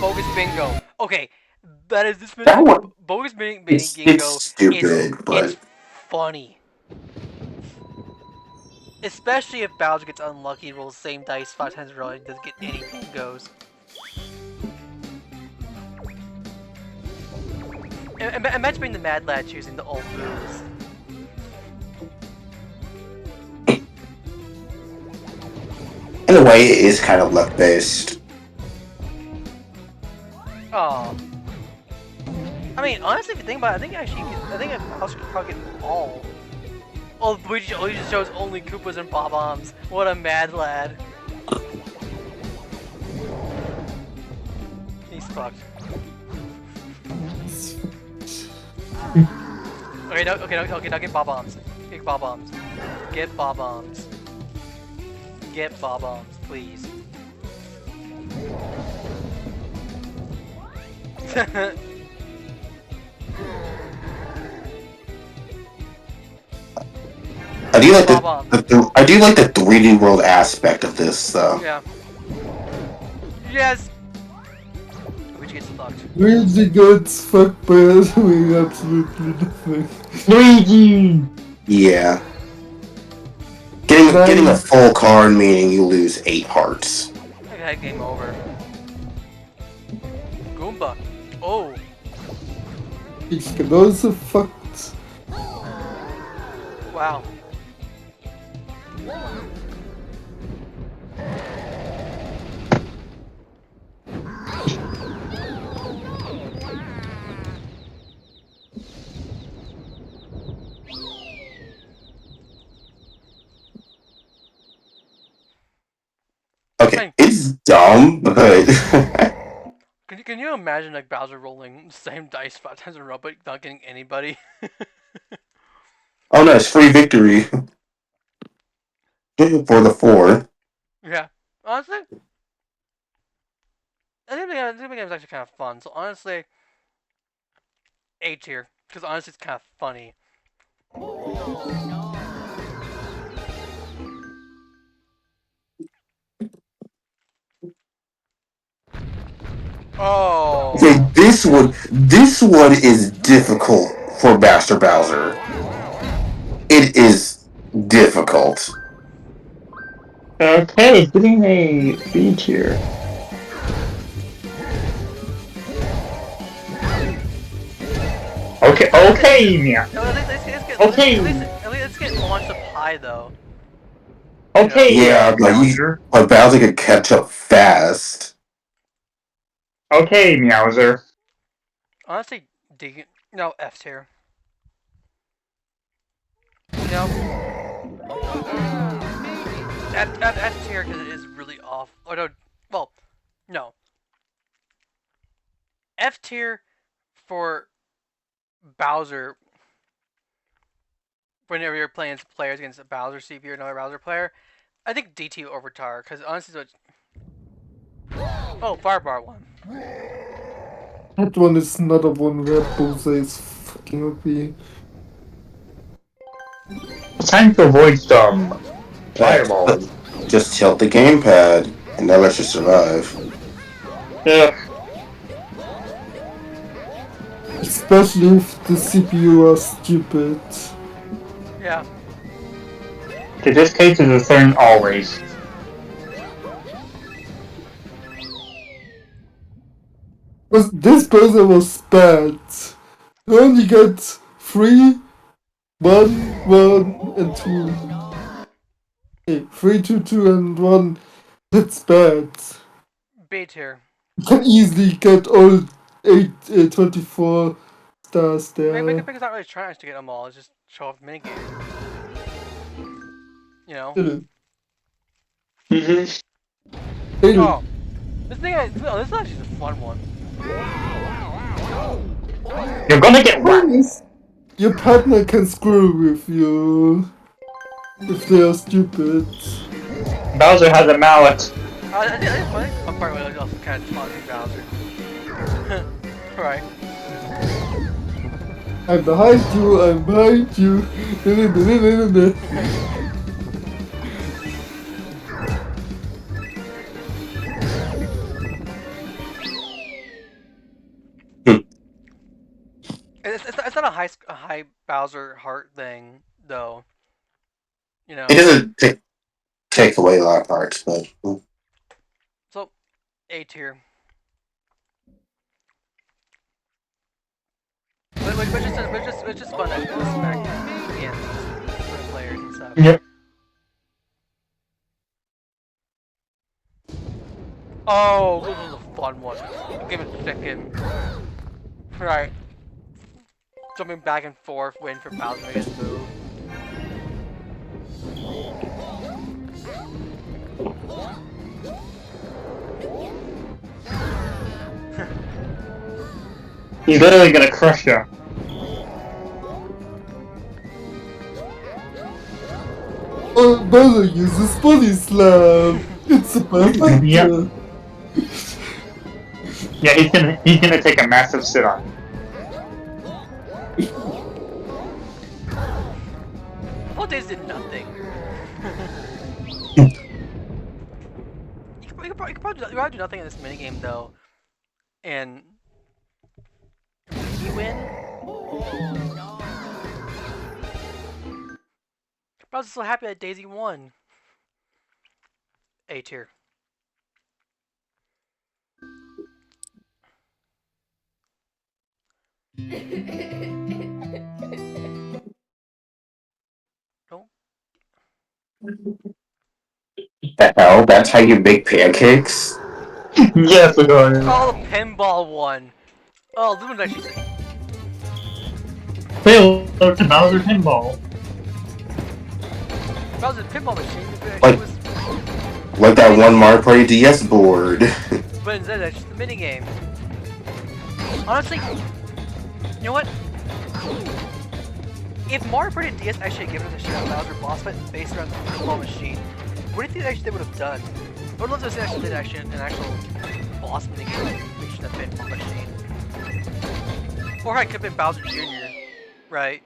Bogus bingo. Okay, that is this That one, bogus it's bingo is stupid, it's but funny. Especially if Bowser gets unlucky, rolls the same dice 5 times in a row and doesn't get any bingos. Imagine being the Mad Lad choosing the old moves. in a way, it is kind of luck based. Oh. I mean, honestly, if you think about it, I think actually, I think Bowser could probably get all. Oh, Luigi just shows only Koopas and Bob-ombs. What a Mad Lad. He's fucked. Okay, now get Bob-ombs. Get Bob-ombs. Get Bob-ombs. Get Bob-ombs, please. I do like Bob-ombs. I do like the 3D world aspect of this, though. Yeah. Yes! Luigi gets fucked. Luigi gets fucked by doing absolutely nothing. Luigi. Yeah, getting a Nice. full card meaning you lose 8 hearts. Okay, game over. Goomba. Oh. He can also fucked. Wow. Okay, Like, it's dumb, but can you imagine like Bowser rolling the same dice 5 times in a row but not getting anybody? oh no, it's free victory for the four. Yeah. Honestly, I think the game is actually kind of fun. So honestly, A tier because honestly it's kind of funny. Okay, Oh. this one is difficult for Master Bowser. It is difficult. Okay, getting a B tier. Okay, okay, yeah. Okay, Let's get launched up high though. You know. okay, Yeah, Meowser. but Bowser can catch up fast. Okay, Meowser. Honestly, D. No, F tier. You know, F tier because it is really off. Oh no, well, no. F tier for Bowser whenever you're playing players against a Bowser CPU or another Bowser player. I think DT over tar because honestly, so oh Bar one. That one is another one where Bowser is fucking ugly. It's time to avoid some Uh, fireballs. just tilt the gamepad and that lets you survive. Ugh. Especially if the CPU are stupid. Yeah. In this case, it's a turn always. But this Bowser was bad. You only get 3, 1, 1, and 2. Hey, 3, 2, 2, and 1. That's bad. B tier. You can easily get all 24 stars there. Because not really trying to get them all. It's just show off minigame. You know. Did it. Mm-hmm. Did it. Oh, this is actually a fun one. You're gonna get whacked. Thing is, your partner can screw with you if they are stupid. Bowser has a mallet. I think the fun part was also kind of taunting Bowser. Right. I'm behind you, I'm behind you. It's not a high Bowser heart thing though. You It know. doesn't take away a lot of parts, but So A tier. Which is fun actually listen back again for the players and stuff. Yep. Oh, this was a fun one. Give it a second. Right. Jumping back and forth, waiting for Bowser to make his move. He's literally gonna crush you. Oh, Bowser uses body slam. It's a perfect. Yep. Yeah, he's gonna take a massive sit on. Both days did nothing. You could probably do nothing in this minigame though, and maybe win. I was so happy that Daisy won. A tier. Nope. the hell? That's how you make pancakes? Yes, we're going. Oh, the pinball one. Oh, this one's actually. Failure to Bowser pinball. That was a pinball machine. It Like- was. Like that one Mario Party DS board. But instead, that's just the mini game. Honestly, you know what? If Mario Party DS actually had given us a shot Bowser boss fight based around the pinball machine, what do you think actually they would have done? I would love to see actually did actually an actual boss mini game using the pinball machine. Or I could have been Bowser Jr., right?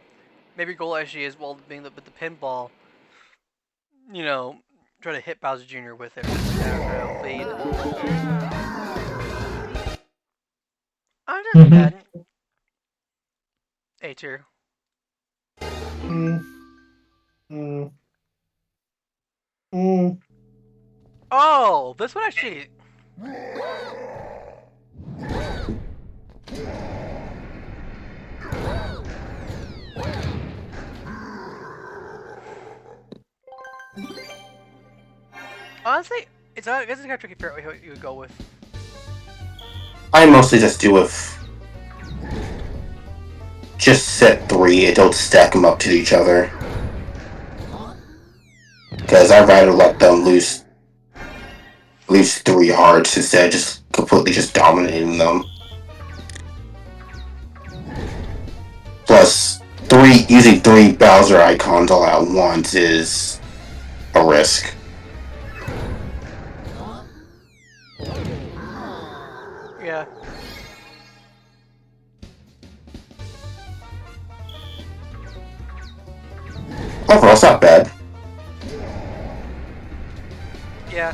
Maybe your goal actually is, well, being with the pinball, you know, try to hit Bowser Jr. with it. Evade. I'm just bad. A tier. Mm, mm, mm. Oh, this one actually. Honestly, it's I guess it's kind of tricky to figure out what you would go with. I mostly just do with just set 3 and don't stack them up to each other. Because I'd rather let them lose 3 hearts instead of just completely just dominating them. Plus, using 3 Bowser icons all at once is a risk. Yeah. Overall, it's not bad. Yeah.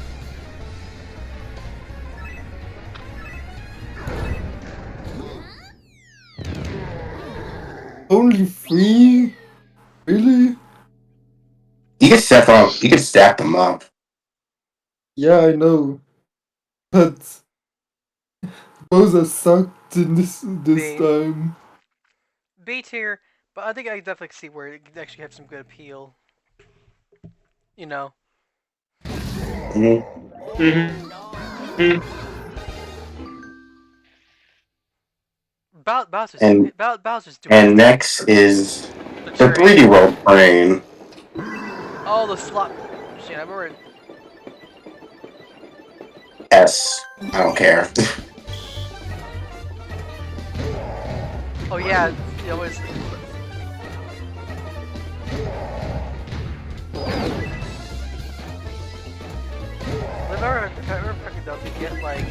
Only 3? Really? You can stack them up. Yeah, I know. But Bowser sucked in this B. time. B tier, but I think I definitely see where it could actually have some good appeal. You know. Mm-hmm. Bowser's And Bowser's doing and his thing. next is The the 3D train. World Train. Oh, the slot machine. I remember. S. I don't care. Oh yeah, it was. I remember correctly though, if you get like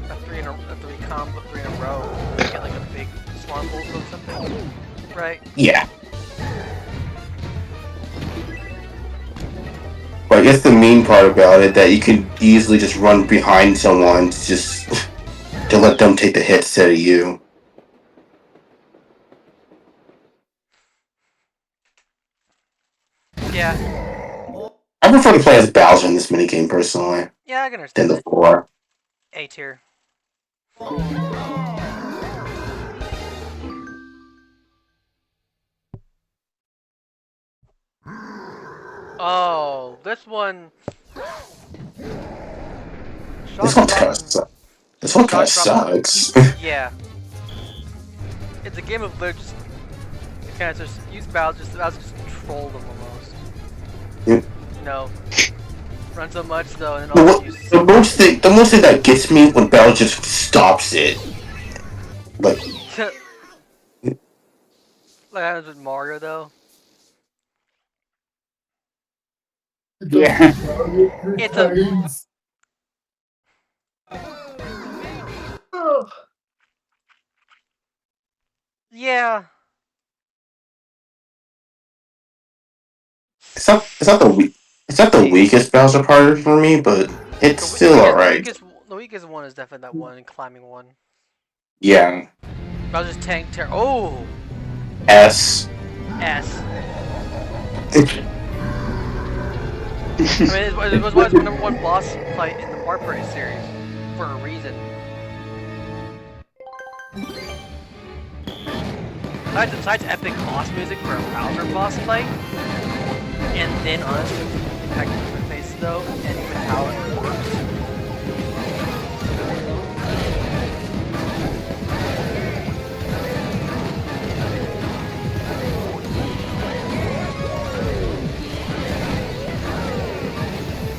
a 3 in a row, you get like a big swan bolt or something, right? Yeah. But I guess the mean part about it that you can easily just run behind someone to just to let them take the hit instead of you. Yeah, I prefer to play as Bowser in this minigame personally yeah, I can than understand the it. 4. A tier. Oh, this one. This Shock one's kind drop. of this one kind of Shock drop. sucks. Yeah, it's a game of literally just kind of just use Bowser, just troll them almost. Yep. No, run so much though, and then The, also wo- use. the most thing that gets me when Bowser just stops it. Like, Like happens with Mario though. I got Yeah. hit Mario 3 It's a times. Ugh. yeah. it's not the C. weakest Bowser part for me, but it's The still weakest, alright. the weakest one is definitely that one, climbing one. Yeah. Bowser's tank tear. Oh, S. S. I mean, it was the number one boss fight in the Mario Party series for a reason. Besides epic boss music for a Bowser boss fight, and then honestly, impact the face though, and even how it works.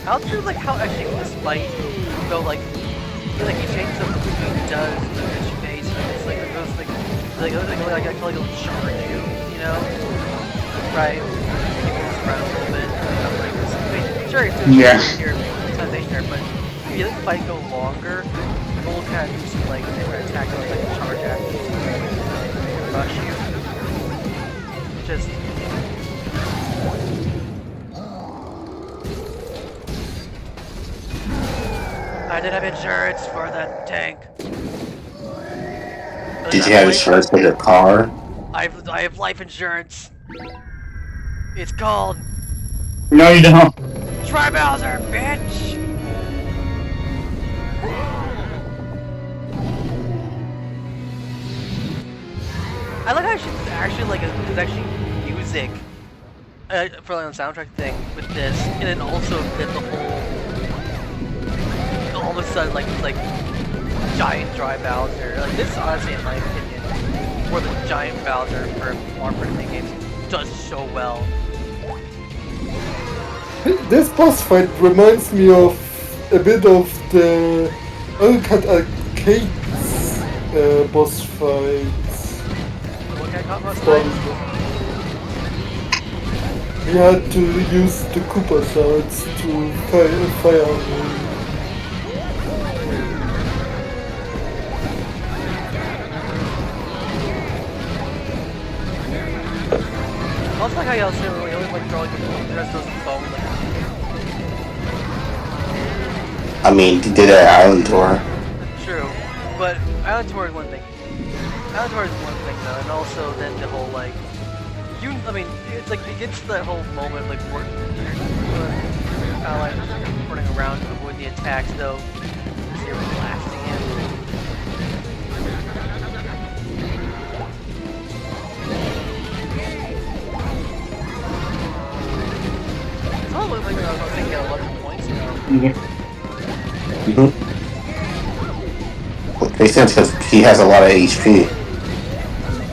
How true, like, how actually, despite, though, like, he changes up what he does, his face, and it's like, it goes, like it'll charge you, you know? Right? He moves around a little bit, stuff like this. I mean, sure, it's doing Yeah. your sensation there, but if you let the fight go longer, it will kind of do some, like, different attack, like, charge after you, and rush you. Just, I did have insurance for that tank. Did you have insurance for your car? I have life insurance. It's called No, you don't. Try Bowser, bitch. I like how she's actually like there's actually music for like the soundtrack thing with this, and then also that the whole all of a sudden like giant dry Bowser. Like this, honestly, in my opinion, where the giant Bowser for Mario Minigames does so well. This boss fight reminds me of a bit of the Uncut Arcade's boss fights. What kind of boss From fight? we had to use the Koopa shards to fire on him. I also like how y'all say we always like throwing the rest of those phone. I mean, he did that island tour. True, but Island Tour is one thing. Island Tour is one thing though, and also then the whole like, I mean, it's like it gets that whole moment like work, allies running around to avoid the attacks though. So you're blasting him. It's all like I was thinking 11 points now. Makes sense because he has a lot of HP.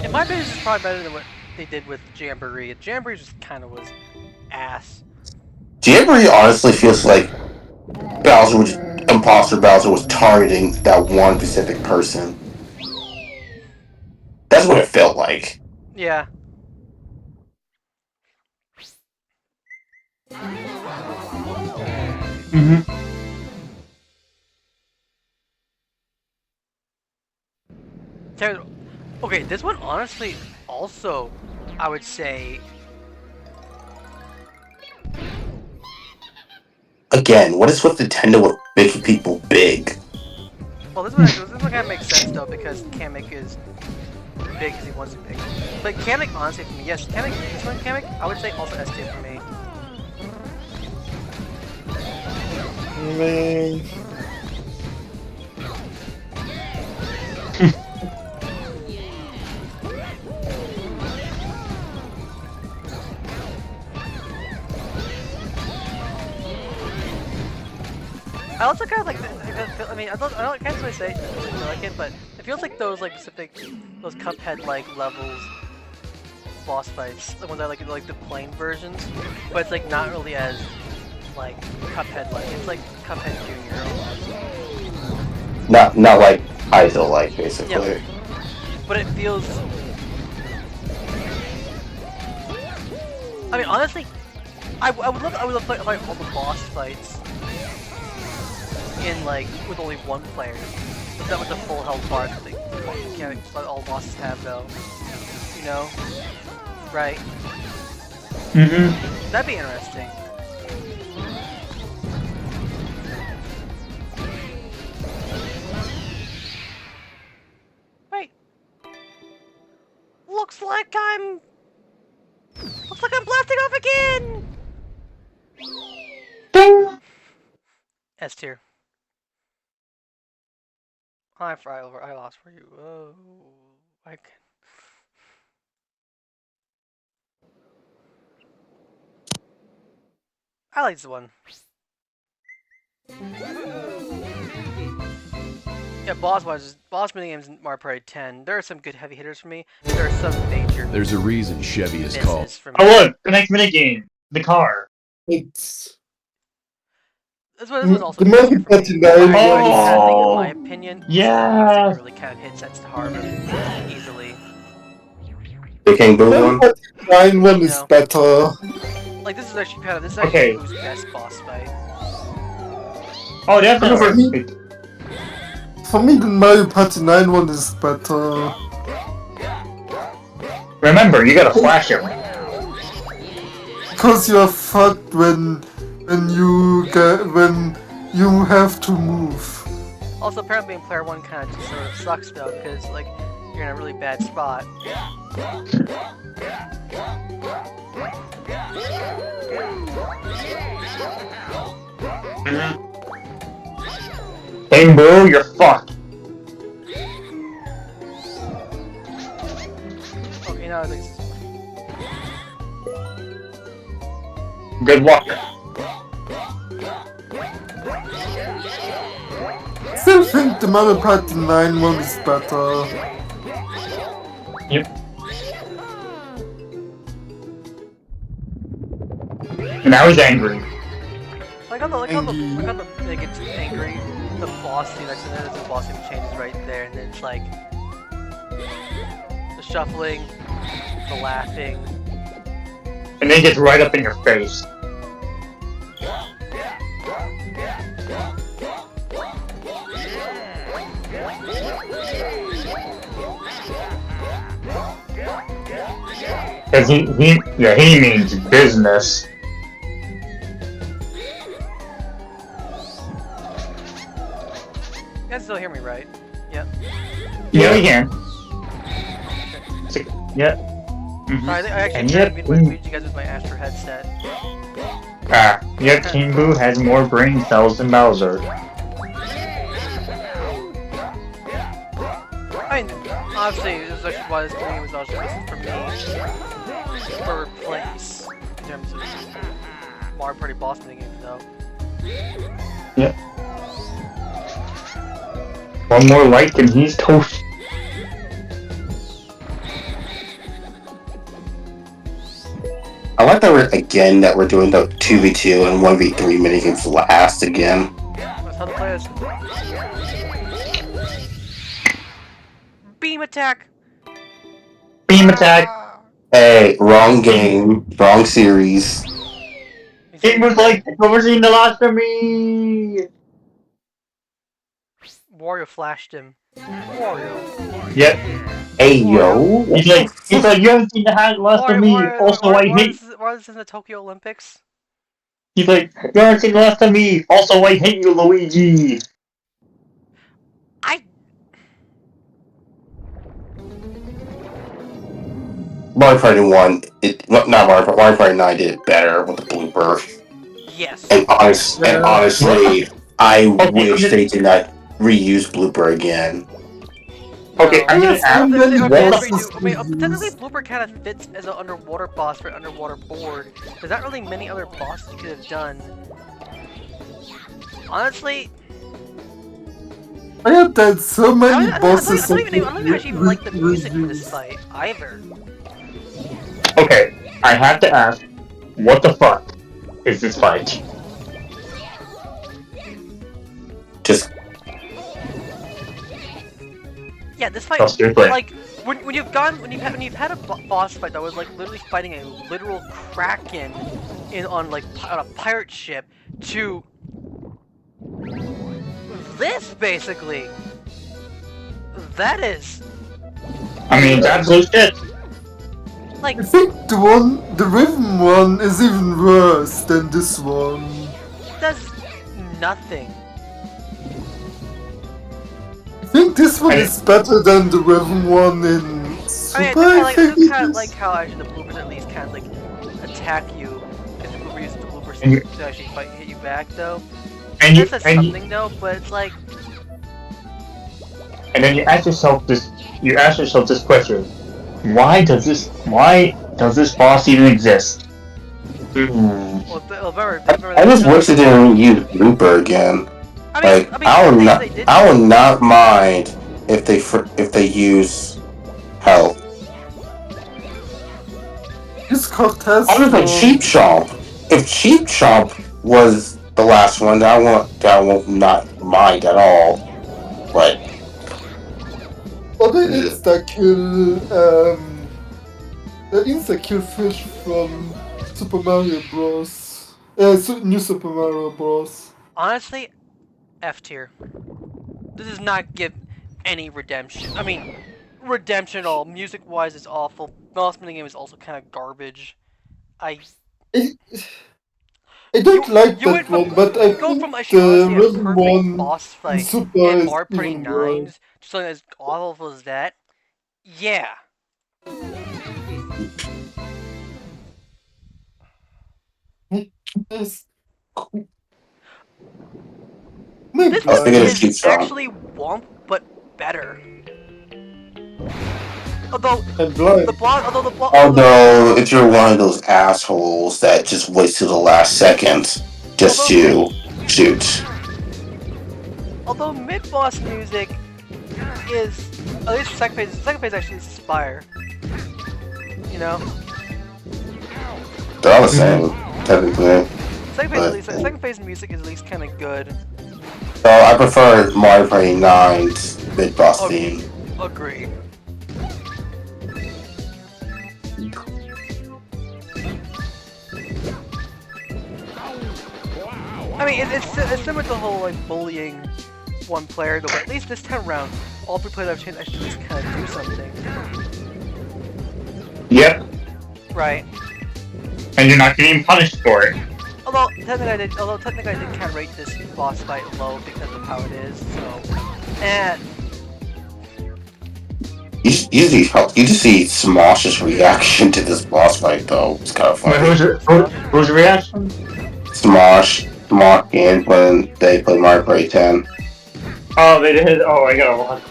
In my opinion, this is probably better than what they did with Jamboree. Jamboree just kind of was ass. Jamboree honestly feels like Imposter Bowser was targeting that one specific person. That's what it felt like. Yeah. Mm-hmm. Okay, this one honestly also, I would say, Again, what is with Nintendo with making people big? well, this one kind of makes sense though because Kamek is big because he wants to be big. But Kamek, honestly, for me, yes, Kamek, this one Kamek, I would say also S tier for me. Man. I also kind of like, I mean, I can't really say I like it, but it feels like those like specific, those Cuphead like levels, boss fights, the ones that like the plain versions, but it's like not really as like Cuphead like. It's like Cuphead Junior almost. Not like idol like basically. Yeah. But it feels. I mean, honestly, I would love to fight all the boss fights in like with only one player. But that with the full health bar that you can't let all bosses have though. You know? Right? Mm-hmm. That'd be interesting. Wait. Looks like I'm blasting off again! Ding! S tier. I lost for you. Oh, I can. I like this one. Yeah, boss minigames in Mario Party 10. There are some good heavy hitters for me. But there are some major. There's a reason Chevy is called. misses for me. Oh look, the next minigame, the car. It's this was also The a good tier Mario for me. Party If 9 I one is had to give Oh, my opinion, this is the music yeah. really kind of hits that Sahara easily. The King Boo Mario one. Party 9 one You is know, better. like this is actually King Okay. Boo's best boss fight. Oh, For definitely. me, for me, the Mario Party 9 one is better. Remember, you gotta flash him. Because you're fucked when you have to move. Also, apparently, in player one kind of just sort of sucks though, because like you're in a really bad spot. King Boo, you're fucked. Okay, now it's Good luck. I still think the Mario Party 9 one is better. Yep. And now he's angry. like how they get angry. The boss scene that's in there, the boss scene changes right there, and then it's like the shuffling, the laughing. And then he gets right up in your face. Cause he means business. You guys still hear me, right? Yep. Yeah, we can. Yeah. Mhm. I actually And tried yet, to meet you guys with my Astro headset. yet King Boo has more brain cells than Bowser. I mean, obviously, this is actually why this game was also listed for me for place in terms of Mario Party boss minigames, though. Yep. One more like and he's toast. I like that we're doing the 2v2 and 1v3 minigames last again. That's how the play is. Beam attack! Beam attack. Hey, wrong game, wrong series. King Boo's like, never seen the last of me. Wario flashed him. Wario. Yep. Hey Wario. yo. He's like, you haven't seen the last of me. Also, I hate. Why is this in the Tokyo Olympics? He's like, you haven't seen the last of me. Also, I hate you, Luigi. Mario Party 1, not Mario Party 9 did it better with the blooper. Yes. And honestly, I wish they did not reuse blooper again. Okay, I'm gonna Yes, ask. and then the Okay, bosses I mean, technically, reused. Blooper kind of fits as an underwater boss for an underwater board. There's not really many other bosses you could have done. Honestly, I had that so many I bosses don't even actually even like the music for this reused. fight either. Okay, I have to ask, what the fuck is this fight? Just Yeah, this fight, Just replay. like when you've had a boss fight that was like literally fighting a literal kraken on a pirate ship to this basically. That is I mean, it's absolute shit. like I think the rhythm one is even worse than this one. does nothing. I think this one is better than the rhythm one in Super. I do kind of like how actually the bloopers at least kind of like attack you because the blooper uses the bloopers to actually hit you back though. And That's something though, but it's like. And then you ask yourself this question: Why does this boss even exist? Well, I just wish they didn't use blooper again. I would not mind if they use health. This Cortez. Honestly, Cheap Chomp. If Cheap Chomp was the last one. That won't not mind at all. But Or the uh, insta-kill fish from Super Mario Bros. New Super Mario Bros. Honestly, F tier. This does not give any redemption. I mean, redemption at all. Music wise, it's awful. Mouse Minigame is also kind of garbage. I I, I don't like you went that from one, but I you go think from actually the honestly a rhythm perfect one boss in fight Super in is Mario Party even worse. 9s to something as awful as that. Yeah. Yes. My This I was one thinking blind. of is Cheap Strong. actually Womp, but better. Although I'm blind. Although, if you're one of those assholes that just waits till the last second just although to shoot, although mid boss music is at least for second phase actually is Spire. You know, they're all the Mhm. same, technically. But second phase music is at least kind of good. so I prefer Mario Party 9's mid boss Ag- theme. Agree. I mean, it's similar to the whole like bullying one player, though. But at least this time around, all three players have a chance to actually just kind of do something, Yep, right? and you're not getting punished for it. Although technically I did kind of rate this boss fight low because of how it is. So, and You just see Smosh's reaction to this boss fight, though. It's kind of Wait, funny. whose reaction? Smosh games when they play Mario Party 10. Oh, they did. Oh, I gotta watch.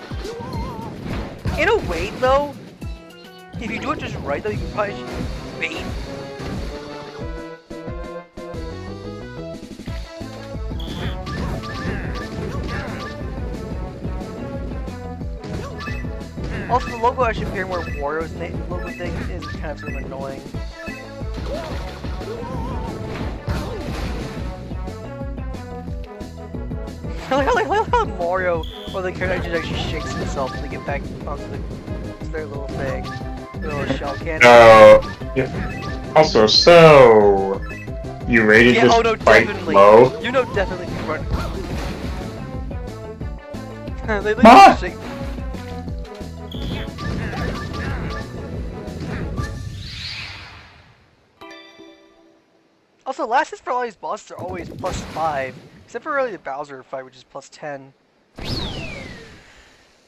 in a way, though, if you do it just right, though, you can probably just bait. Also, the logo actually appearing where Wario's logo thing is kind of sort of annoying. I like how Mario or the character actually shakes himself when they get back onto their little thing, their little shell cannon. Yeah. Also, so you rated Yeah, this oh no, fight definitely. low? You know, definitely. Run. They Ah! shake. Also, last hits for all these bosses are always +5, except for really the Bowser fight, which is +10.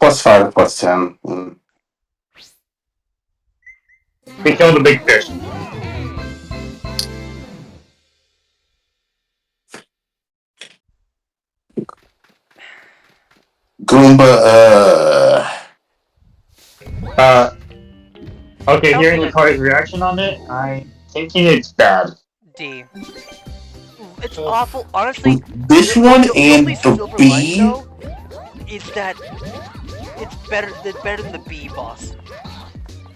+5 +10. They killed the big fish. Goomba, Uh, okay, hearing Also, Lucari's reaction on it, I'm thinking it's bad. D. It's awful. Honestly, this one the only and the silver lining B. though is that it's better. It's better than the B boss.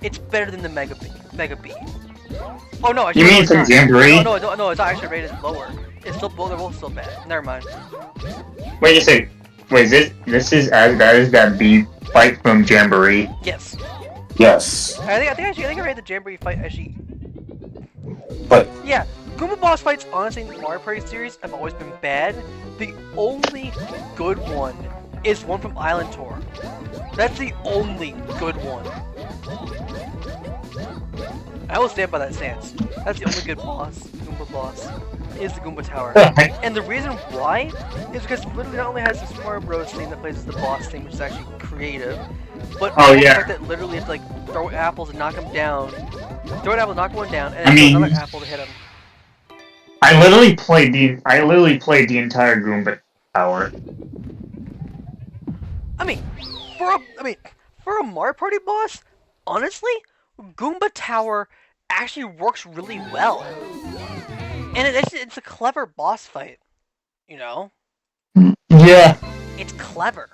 It's better than the Mega B. Oh no, You actually, no, mean it's from not. Jamboree? No, it's actually rated lower. It's still they're both still bad. Never mind. Wait a second. Wait, this is as bad as that B fight from Jamboree? Yes. Yes, I think I rated the Jamboree fight actually. but Yeah, Goomba boss fights honestly in the Mario Party series have always been bad. The only good one is one from Island Tour. That's the only good one. I will stand by that stance. That's the only good boss, Goomba boss, is the Goomba Tower. And the reason why is because it literally not only has the Super Mario Bros. Theme that plays as the boss theme, which is actually creative, but Oh, also yeah. the fact that literally it's like throw apples and knock them down, throw an apple, knock one down, and I then mean- throw another apple to hit him. I literally played the entire Goomba Tower. I mean, for a Mario Party boss, honestly, Goomba Tower actually works really well, and it's a clever boss fight. You know, Yeah. it's clever.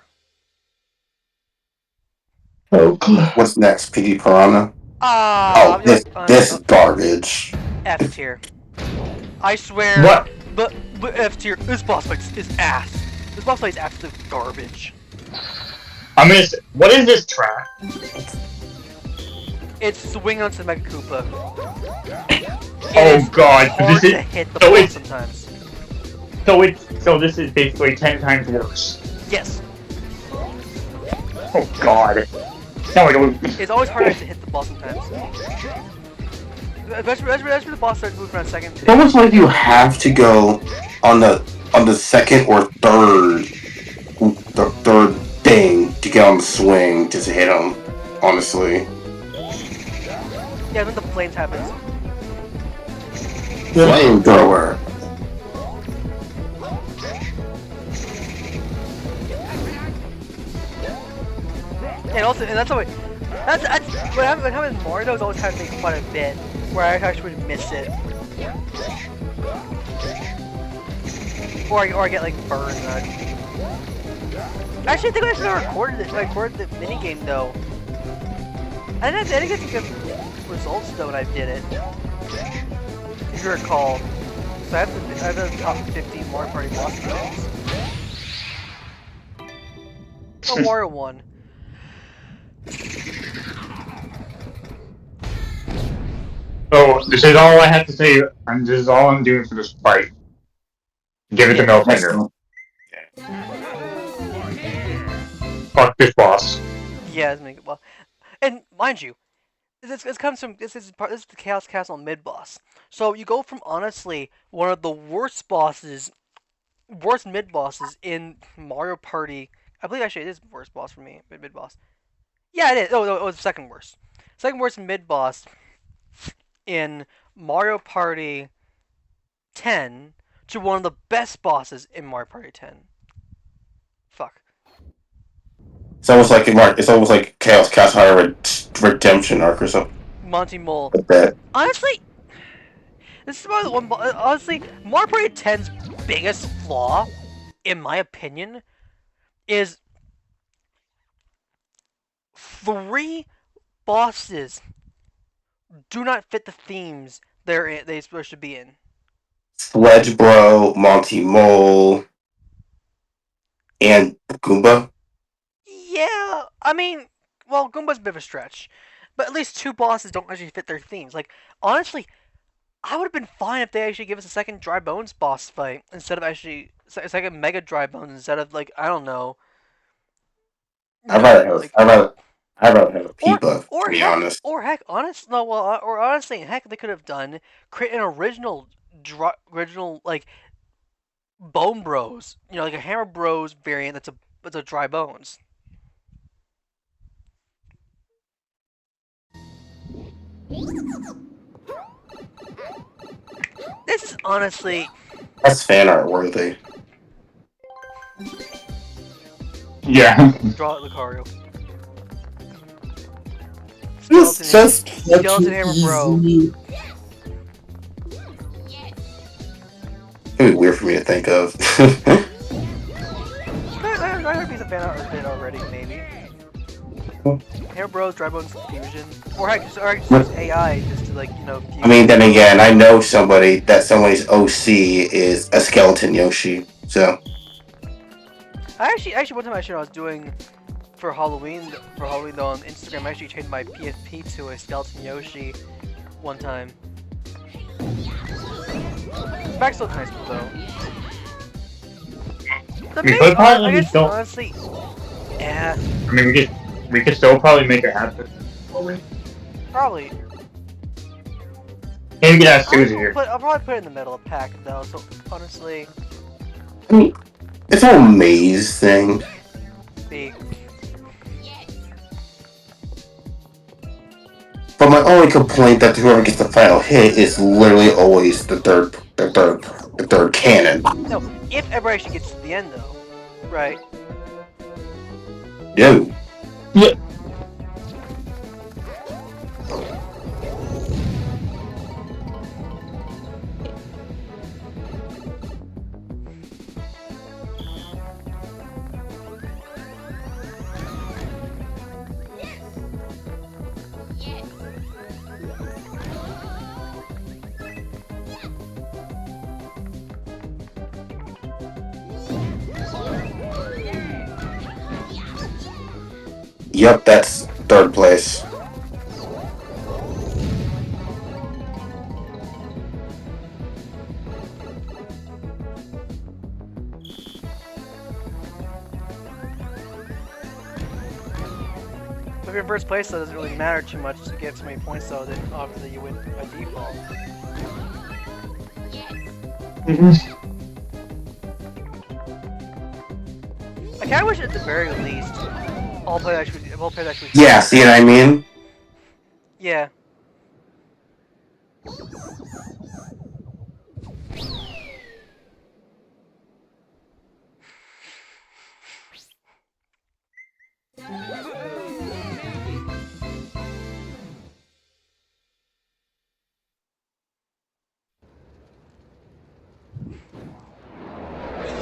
Oh, what's next? PD Piranha? Ah, Oh, this is garbage. F tier. I swear, What? but But F tier, this boss fight is ass. This boss fight is absolute garbage. I mean, what is this track? It's swing onto Mega Koopa. Oh god, Hard this is to hit the so boss it's sometimes. so this is basically 10 times worse. Yes, Oh god. No, I don't. it's always harder to hit the boss sometimes. That's where the boss starts moving around second. It's almost like you have to go on the second or third thing to get on the swing just to hit him. Honestly, Yeah, when the flames happens. flamethrower. And that's always that's what happens in Mario is always kind of make fun a bit where I actually would miss it. Or I get like burned. Actually, I think I should have recorded it. Like, recorded the minigame though. I didn't get some good results though when I did it. If you recall, so I have the top 50 Mario Party boss fights. Oh, Mario won. So this is all I have to say. This is all I'm doing for this fight. Give it to Melfinger. Fuck this boss. Yeah, it's making well, and mind you, this comes from this is the Chaos Castle mid boss. So you go from honestly one of the worst mid bosses in Mario Party. I believe actually it is the worst boss for me, mid boss. Yeah, it is. Oh, no, it was the second worst. Second worst mid boss in Mario Party 10 to one of the best bosses in Mario Party 10. Fuck. It's almost like Chaos Castle had a redemption arc or something Monty Mole. like that. Honestly, this is about one. Honestly, Mario Party 10's biggest flaw, in my opinion, is 3 bosses do not fit the themes they're supposed to be in. Sledge Bro, Monty Mole, and Goomba. Yeah, I mean, well, Goomba's a bit of a stretch, but at least 2 bosses don't actually fit their themes. Like, honestly, I would have been fine if they actually give us a second Dry Bones boss fight instead of actually a second Mega Dry Bones instead of like I don't know. I'd No, rather like have a Peepa, to be honest. honestly, heck, they could have done create an original like Bone Bros, like a Hammer Bros variant that's a Dry Bones. This is honestly That's fan art worthy. Yeah. draw it, Lucario. It's just such Skeleton Hammer Bro. easy. It'd be weird for me to think of. I heard piece of fan art bit already, maybe. Hammer Bros, Dry Bones Fusion, or heck, just use AI just to fuse. I mean, then again, I know somebody's OC is a skeleton Yoshi, so. I actually one time I was doing for Halloween though on Instagram, I actually changed my PSP to a skeleton Yoshi one time. Back's look nice though. The We main could art, probably I guess, don't- honestly, yeah, I mean, we could still probably make it happen. probably. Maybe we could ask Susie here. I'll probably put it in the middle of the pack though. So honestly, I mean, it's a whole maze thing. the But my only complaint that whoever gets the final hit is literally always the third cannon. no, if ever actually gets to the end though, right? Yo. Yeah. Yep, that's third place. If you're in first place, though, it doesn't really matter too much to get so many points, though, then obviously you win by default. I kind of wish at the very least all players actually. Yeah, see what I mean? Yeah.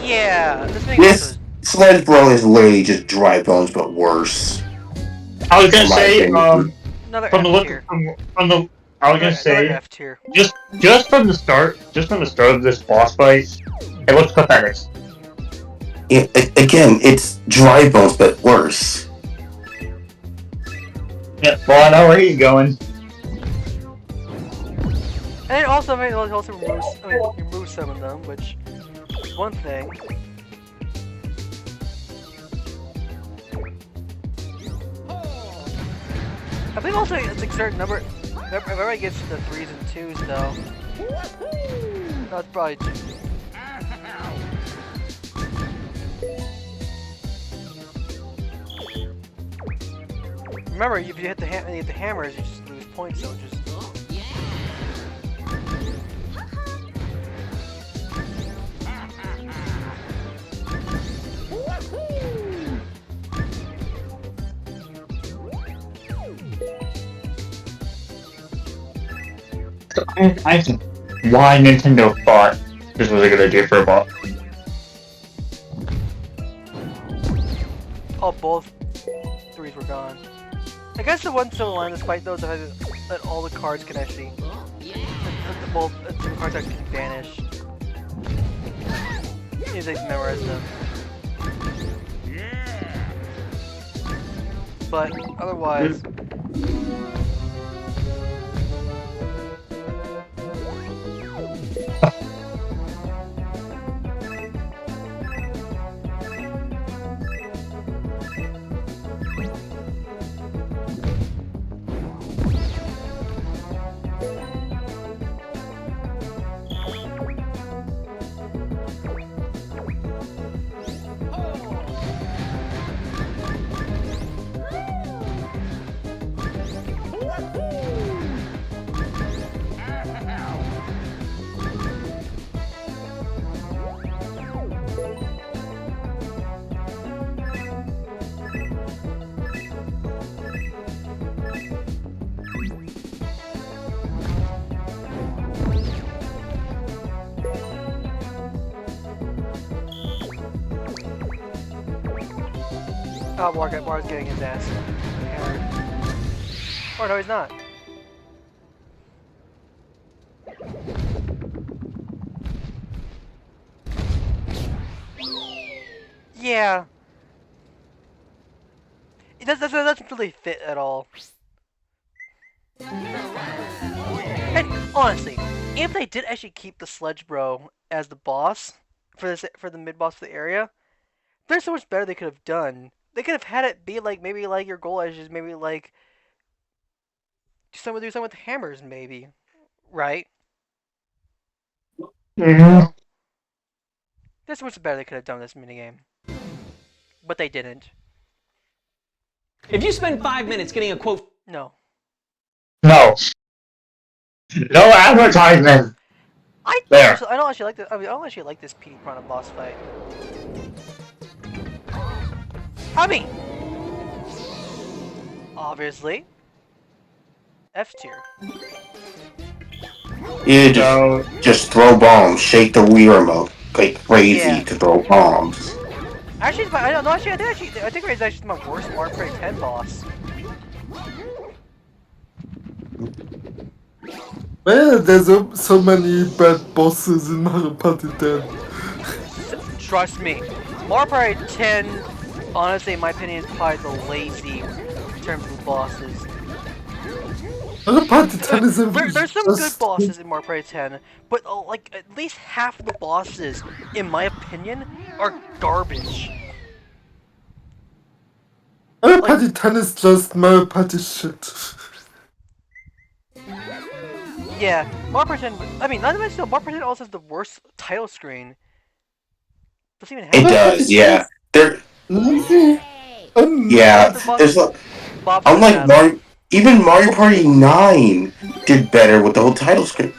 Yeah, this thing also This Sledge Bro is literally just Dry Bones, but worse. I was gonna In my say, opinion. another from the F look tier. from the, I was gonna Another say, F tier. just from the start of this boss fight, it looks pathetic. Again, it's Dry Bones, but worse. Yeah, well, I know where he's going. And it also removes some of them, which is one thing. I believe also it's a certain number. If everybody gets to the 3s and 2s, though. That's probably. Remember, if you hit the hammers, you just lose points. So just. I think why Nintendo thought this was a good idea for a bot. Oh, both 3s were gone. I guess the one silver line of this fight, though, is the fact that all the cards can actually. Both the cards actually can vanish. If they memorize them. But otherwise. Oh, Mar's getting his ass hammered. Or no, he's not. Yeah. That doesn't really fit at all. And honestly, if they did actually keep the Sledge Bro as the boss for the mid boss for the area, there's so much better they could have done. They could have had it be like maybe like your goal edges, maybe like do something with hammers, maybe, right? Mm-hmm. There's so much better they could have done with this minigame, but they didn't. If you spend 5 minutes getting a quote, No. No advertisement. I There. don't actually like this. I don't actually like this PD Piranha boss fight. I mean, obviously, F tier. You just throw bombs, shake the Wii remote like crazy Yeah. to throw bombs. Actually, I don't know. Actually, I think it's actually my worst Mario Party 10 boss. Well, there's so many bad bosses in Mario Party 10. Trust me, Mario Party 10 honestly, in my opinion, is probably the lazy in terms of the bosses. Mario Party 10 is There's some good just bosses in Mario Party 10, but like at least half of the bosses, in my opinion, are garbage. Mario Like, Party 10 is just Mario Party shit. yeah, Mario Party 10. I mean, not to mention, Mario Party 10 also has the worst title screen. Doesn't even It have Mario one. Party does, 10 yeah. is There, lazy Boss, yeah. the boss, There's Bob's the unlike best. Mario, even Mario Party 9 did better with the whole title screen.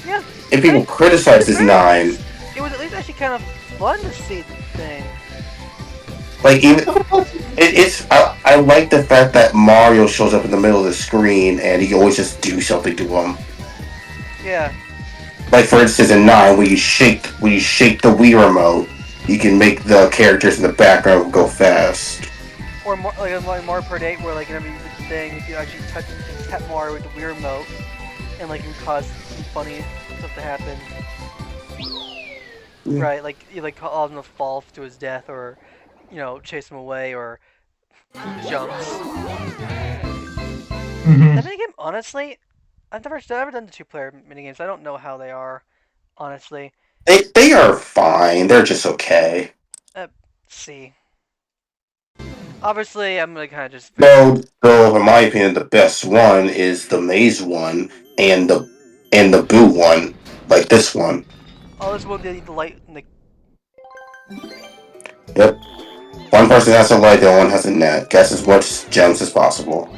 Yeah, If I people mean, to be criticizes fair, 9, it was at least actually kind of fun to see the thing. like even Mario Party it's I like the fact that Mario shows up in the middle of the screen and he can always just do something to him. Yeah, Like for instance in 9, when you shake the Wii remote, you can make the characters in the background go fast. or more like Mario Party 8, where like whenever you did the thing, if you actually tap Mario with the Wii remote, and like it would cause some funny stuff to happen. Yeah. Right, like you like cause him to fall to his death, or chase him away, or he jumps. Mhm. That minigame, honestly, I've never done the two-player minigames. I don't know how they are, honestly. They are fine. They're just okay. Let's see. Obviously, I'm gonna kind of just. Though, in my opinion, the best one is the Maze one and the Boo one, like this one. Oh, this will be the light. Yep. One person has a light, the other one has a net. Guess as much gems as possible.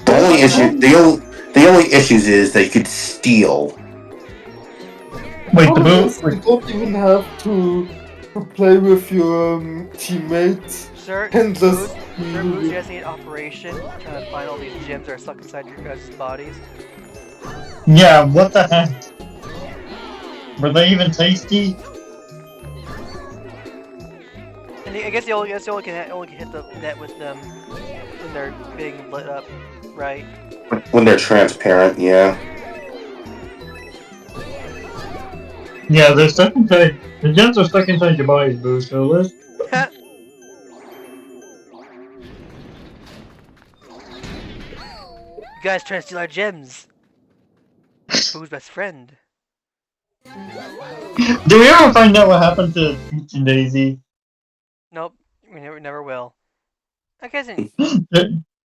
The yeah, only Other than that, issue, the only issues is that you could steal. Wait, the boot? nowadays you don't even have to play with your teammates. Sir, Can Booze, just Sir Booze, you be guys need an operation trying to find all these gems that are stuck inside your guys' bodies. Yeah, what the heck? Were they even tasty? And I guess you only can hit the net with them when they're being lit up, right? When they're transparent, yeah. Yeah, they're stuck inside. The gems are stuck inside your bodies, boo. So let's. You guys trying to steal our gems. Boo's best friend. Do we ever find out what happened to Peach and Daisy? Nope, we never will. I guess in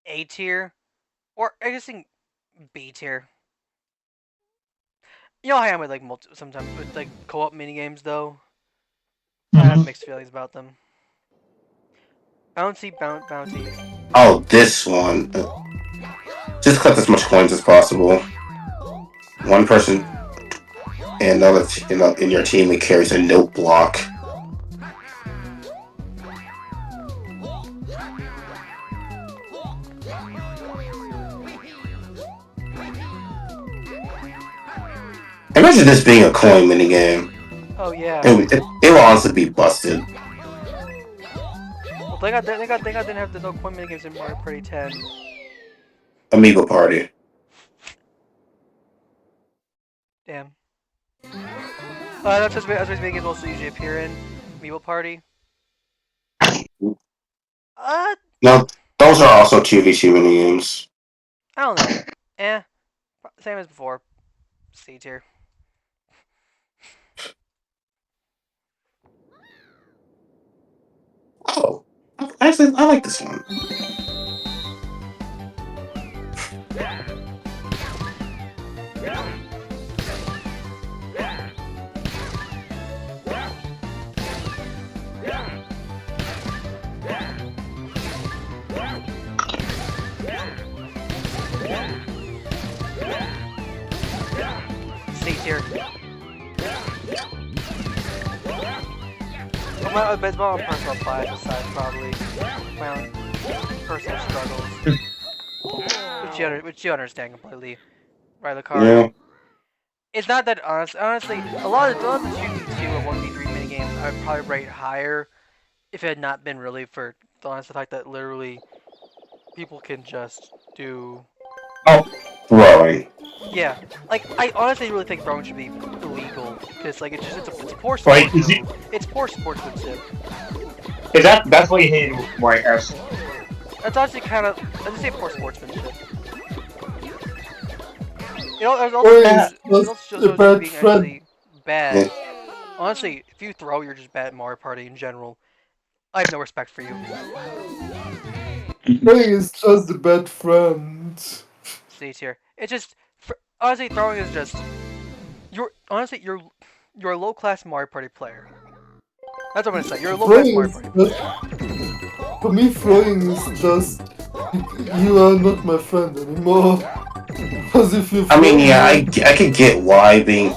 A tier, or I guess in B tier. You know how I am with like sometimes with like co-op mini games though. I have Mhm. mixed feelings about them. Bounty. Oh, this one. Just collect as much coins as possible. One person and another in your team that carries a note block. Imagine this being a coin minigame. Oh yeah. It will honestly be busted. Well, they got didn't have the no coin mini games in Mario Party 10. Amiibo party. Damn. That's what mini games also usually appear in Amiibo Party. Uh, No, those are also TVC minigames. I don't know. Eh, same as before. C tier. Oh, actually, I like this one. C tier. It's my own personal bias aside, probably my own personal struggles, which you understand completely, right, the card. Yeah. It's not that honestly, a lot of the 2v2 or 1v3 minigames I'd probably rate higher if it had not been really for the fact that literally people can just do Oh, Throwing. Yeah, like I honestly really think throwing should be illegal because like it's a poor Like, sports move. It's poor sportsmanship. is that's why you hate why S. That's actually kind of I just say poor sportsmanship. You know, it also Throwing is shows it just also a shows you bad being friend. actually bad. Yeah. Honestly, if you throw, you're just bad at Mario Party in general. I have no respect for you. Throwing is just a bad friend. Stays here. It's just honestly throwing is just you're a low class Mario Party player. That's what I'm gonna say. You're a low class Throwing Mario is Party player. just, for me, throwing is just you are not my friend anymore. Because if you I throw mean, yeah, me, I could get why being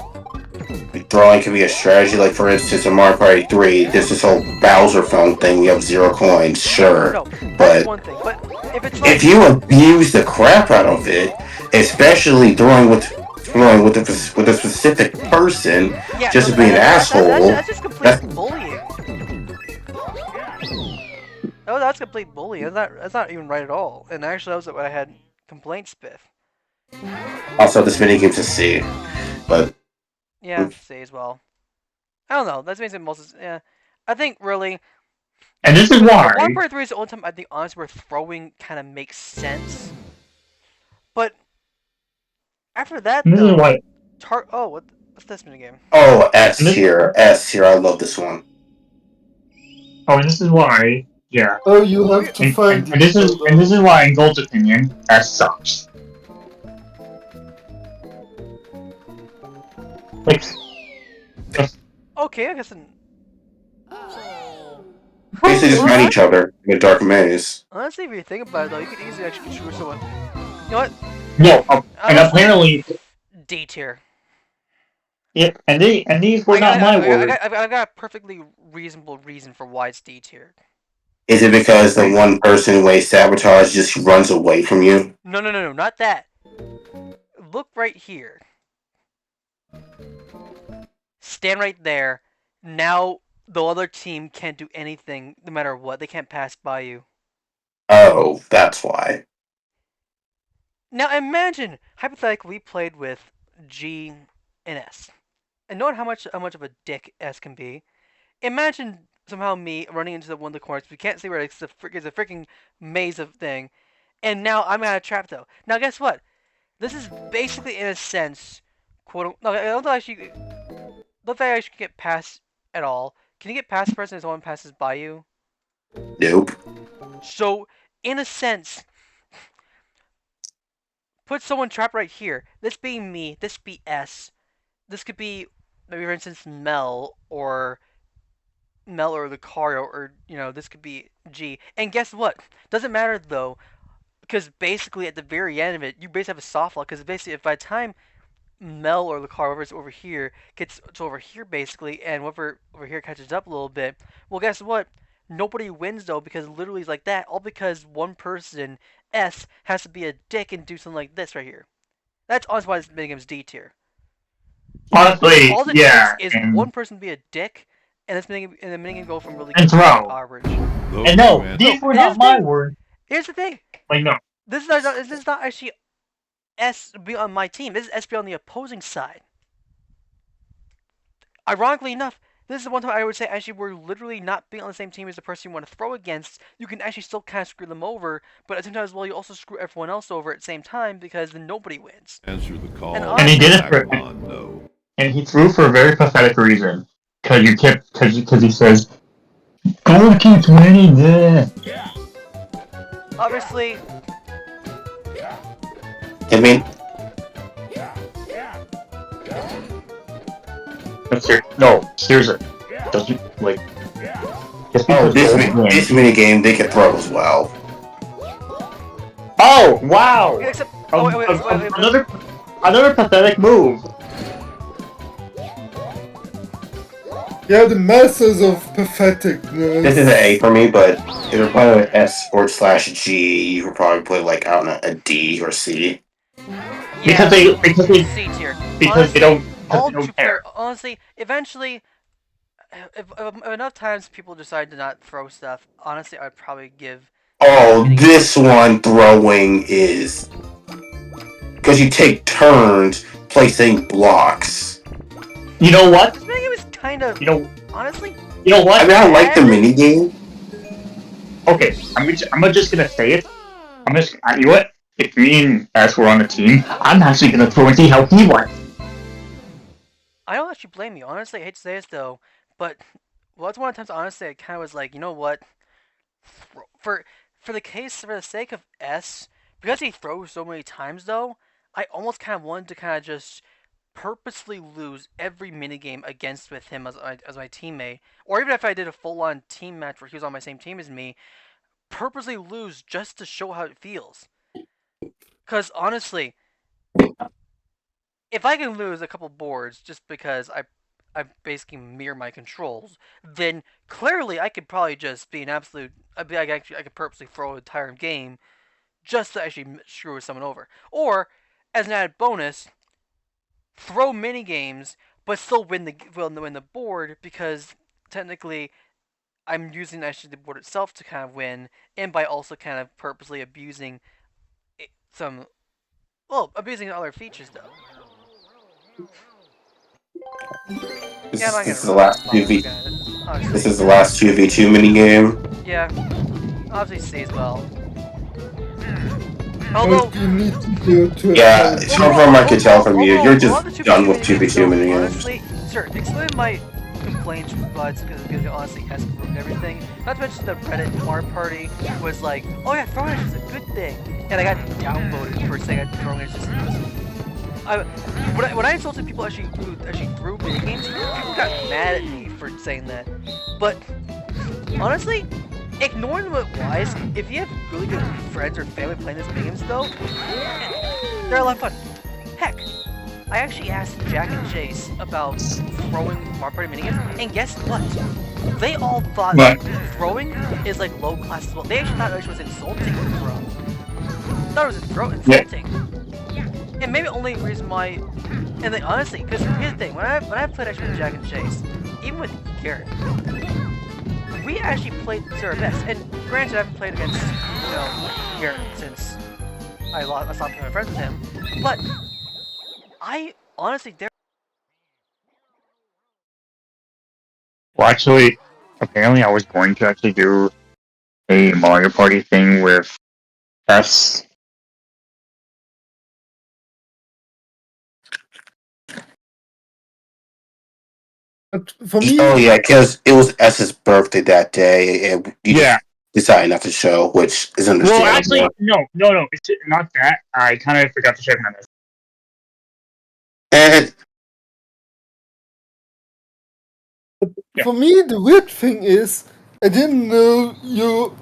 throwing can be a strategy. Like for instance, in Mario Party 3, there's this whole Bowser phone thing. You have 0 coins, sure, No, that's but one thing. But if it's if like you abuse the crap out of it, especially throwing with a specific person, yeah, no, just to be an asshole, that's just complete that's bullying. No, that's complete bullying. That's not even right at all. And actually, that was what I had complaints with. also this minigame's a C. But Yeah, say as well. I don't know. That makes it most. Yeah, I think really And this is Mario why. Party 3 is the only time I think honestly where throwing kind of makes sense. But after that This is though, why. what's this minigame? oh, And S this. here, S here. I love this one. Oh, and this is why. Yeah. oh, you Oh, have to find And each this other. is why, in Gold's opinion, S sucks. Like, okay, I guess. Basically, just Well, find each other in a dark maze. honestly, if you think about it though, you could easily actually screw someone. You know what? no, and Honestly, apparently, D tier. yeah, and these were not my words. I've got a perfectly reasonable reason for why it's D tier. Is it because the Wait, one person way sabotage just runs away from you? No, not that. Look right here. Stand right there. Now the other team can't do anything no matter what. They can't pass by you. Oh, that's why. Now imagine, hypothetically, we played with G and S. And knowing how much of a dick S can be, imagine somehow me running into one of the corners. We can't see where it's a freaking maze of thing. And now I'm out of trap though. Now guess what? This is basically in a sense, quote. No, I don't think I should get past at all. Can you get past the person as someone passes by you? Nope. So in a sense, put someone trapped right here. This being me. This be S. This could be maybe for instance Mel or Lucario or this could be G. And guess what? Doesn't matter though because basically at the very end of it, you basically have a soft lock because basically if by the time Mel or Lucario, whoever's over here, gets to over here basically, and whoever over here catches up a little bit, well, guess what? Nobody wins though because literally it's like that, all because one person, S, has to be a dick and do something like this right here. That's honestly why this minigame's D tier. honestly, All it takes yeah, is one person to be a dick, and the minigame go from really and good to like throw. average. And no, these were And here's not the my thing. words. Here's the thing. Like, no. This is not actually S be on my team. This is S be on the opposing side. Ironically enough, this is the one time I would say actually we're literally not being on the same team as the person you want to throw against. You can actually still kind of screw them over, but at the same time as well, you also screw everyone else over at the same time because then nobody wins. Answer the call. And And he honestly, did it for, No. and he threw for a very pathetic reason. Because he says, Gold keeps winning this. obviously, I mean, No, seriously. Doesn't, like, just oh, because Gold this wins. minigame they can throw as well. Oh, wow! except wait. Another pathetic move. Yeah, the masters of patheticness. This is an A for me, but if you're playing with S or slash G, you could probably play like I don't know a D or C. yeah, Because C tier. they don't care. Honestly, eventually, if enough times people decide to not throw stuff, honestly, I'd probably give. Oh, this one throwing is because you take turns placing blocks. You know what? This minigame is kind of, You know. honestly, You know I what? mean, I like the bad. mini game. Okay, I'm just gonna say it. You know what? If me and S were on the team, I'm actually gonna throw and see how he wants. I don't actually blame you. Honestly, I hate to say this though, but well, it's one of the times honestly I kind of was like, you know what? For for the case for the sake of S, because he throws so many times though, I almost kind of wanted to kind of just purposely lose every minigame against with him as my teammate, or even if I did a full on team match where he was on my same team as me, purposely lose just to show how it feels. Because honestly, if I can lose a couple boards just because I basically mirror my controls, then clearly I could probably just be an absolute. I could purposely throw an entire game just to actually screw someone over, or as an added bonus, throw mini games but still win the board because technically I'm using actually the board itself to kind of win, and by also kind of purposely abusing some abusing other features though. Yeah, I'm not This gonna. is the I'm not gonna last two bother. v. This Obviously, is the last 2v2 mini game. yeah, obviously C as well. What Although do you need to do to Yeah, avoid so this? from I could tell from you, you're a lot just of the 2v2 done with mini games 2v2 though, mini games. honestly, sir, excluding my complaints buds because honestly has ruined everything. Not to mention the Reddit Mario Party was like, oh yeah, throwing it is a good thing, and I got downvoted for saying that throwing it is just. I, when I insulted people who actually threw mini games, people got mad at me for saying that. But honestly, ignoring what it was, if you have really good friends or family playing these games though, they're a lot of fun. Heck, I actually asked Jack and Chase about throwing Mario Party minigames, and guess what? They all thought But throwing is like low class as well. They actually thought it was insulting to throw. Thought it was yeah, insulting. And maybe the only reason why, and then honestly, because here's the thing, when I played actually with Jack and Chase, even with Garrett, we actually played to our best. And granted, I haven't played against Garrett since I stopped becoming friends with him, but I honestly there. well, actually, apparently, I was going to actually do a Mario Party thing with S. But for Oh me, yeah, because it was S's birthday that day, and you Yeah. just decided not to show, which is Well, actually, understandable. no. It's not that. I kind of forgot to check my message. And Yeah. for me, the weird thing is, I didn't know you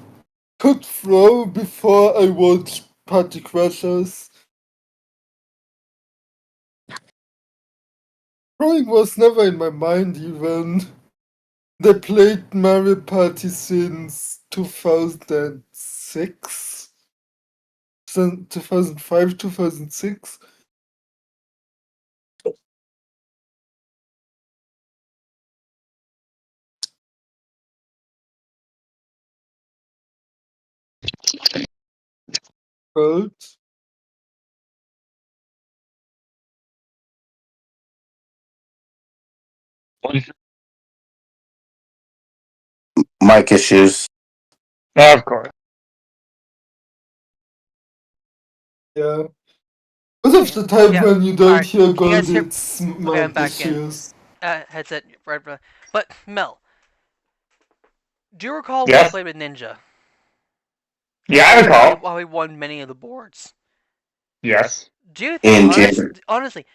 could throw before I watched Party Crashers. Throwing was never in my mind even. They played Mario Party since 2006? 2005, 2006? Right? mic issues. Of course. Yeah. Most of the time Yeah. when you All don't right. hear Can you gold, guys hear? it's Okay, I'm mic back in. issues. Headset right. But Mel, do you recall when we Yes. played with Ninja and Yeah, I recall. how he won many of the boards? Yes. Do you think In Jan- honestly,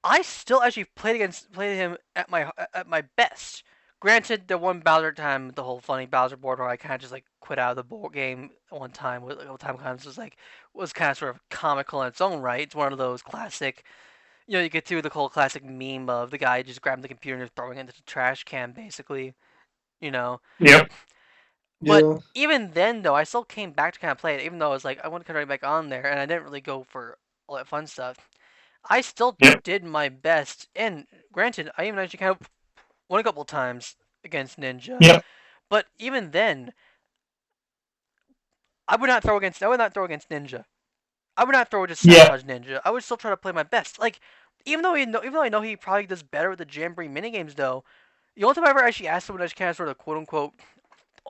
I still actually played him at my best. Granted, the one Bowser time, the whole funny Bowser board where I kind of just like quit out of the board game one time with like, time comes was kind of sort of comical in its own right. It's one of those classic, you get through the whole classic meme of the guy just grabbing the computer and throwing it into the trash can, basically. You know, Yep. but Yeah. even then though, I still came back to kind of play it, even though I was like I want to kind of get back on there, and I didn't really go for all that fun stuff. I still Yep. did my best, and granted, I even actually kind of won a couple times against Ninja. Yep. But even then, I would not throw against Ninja. I would not throw just Yeah. Sabotage Ninja. I would still try to play my best. Like, even though I know he probably does better with the Jamboree minigames, though, the only time I ever actually asked someone to kind of sort of quote unquote,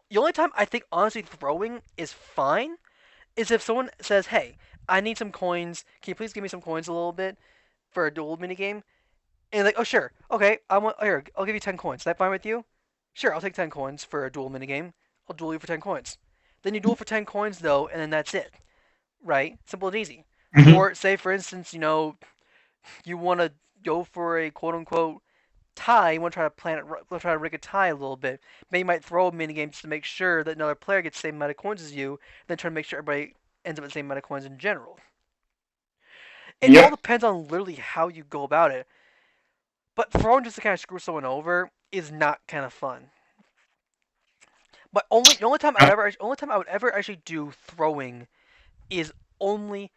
the only time I think honestly throwing is fine is if someone says, "Hey, I need some coins. Can you please give me some coins a little bit for a duel minigame?" And you're like, "Oh sure, okay, I want here. I'll give you 10 coins. Is that fine with you? Sure, I'll take 10 coins for a duel minigame. I'll duel you for 10 coins. Then you duel for 10 coins though, and then that's it, right? Simple and easy. Hmm. Or say for instance, you want to go for a quote unquote tie. You want to try to rig a tie a little bit. Maybe you might throw a minigame just to make sure that another player gets the same amount of coins as you. Then try to make sure everybody ends up with the same amount of coins in general. It all Yep. depends on literally how you go about it. But throwing just to kind of screw someone over is not kind of fun. But only time I would ever actually do throwing is only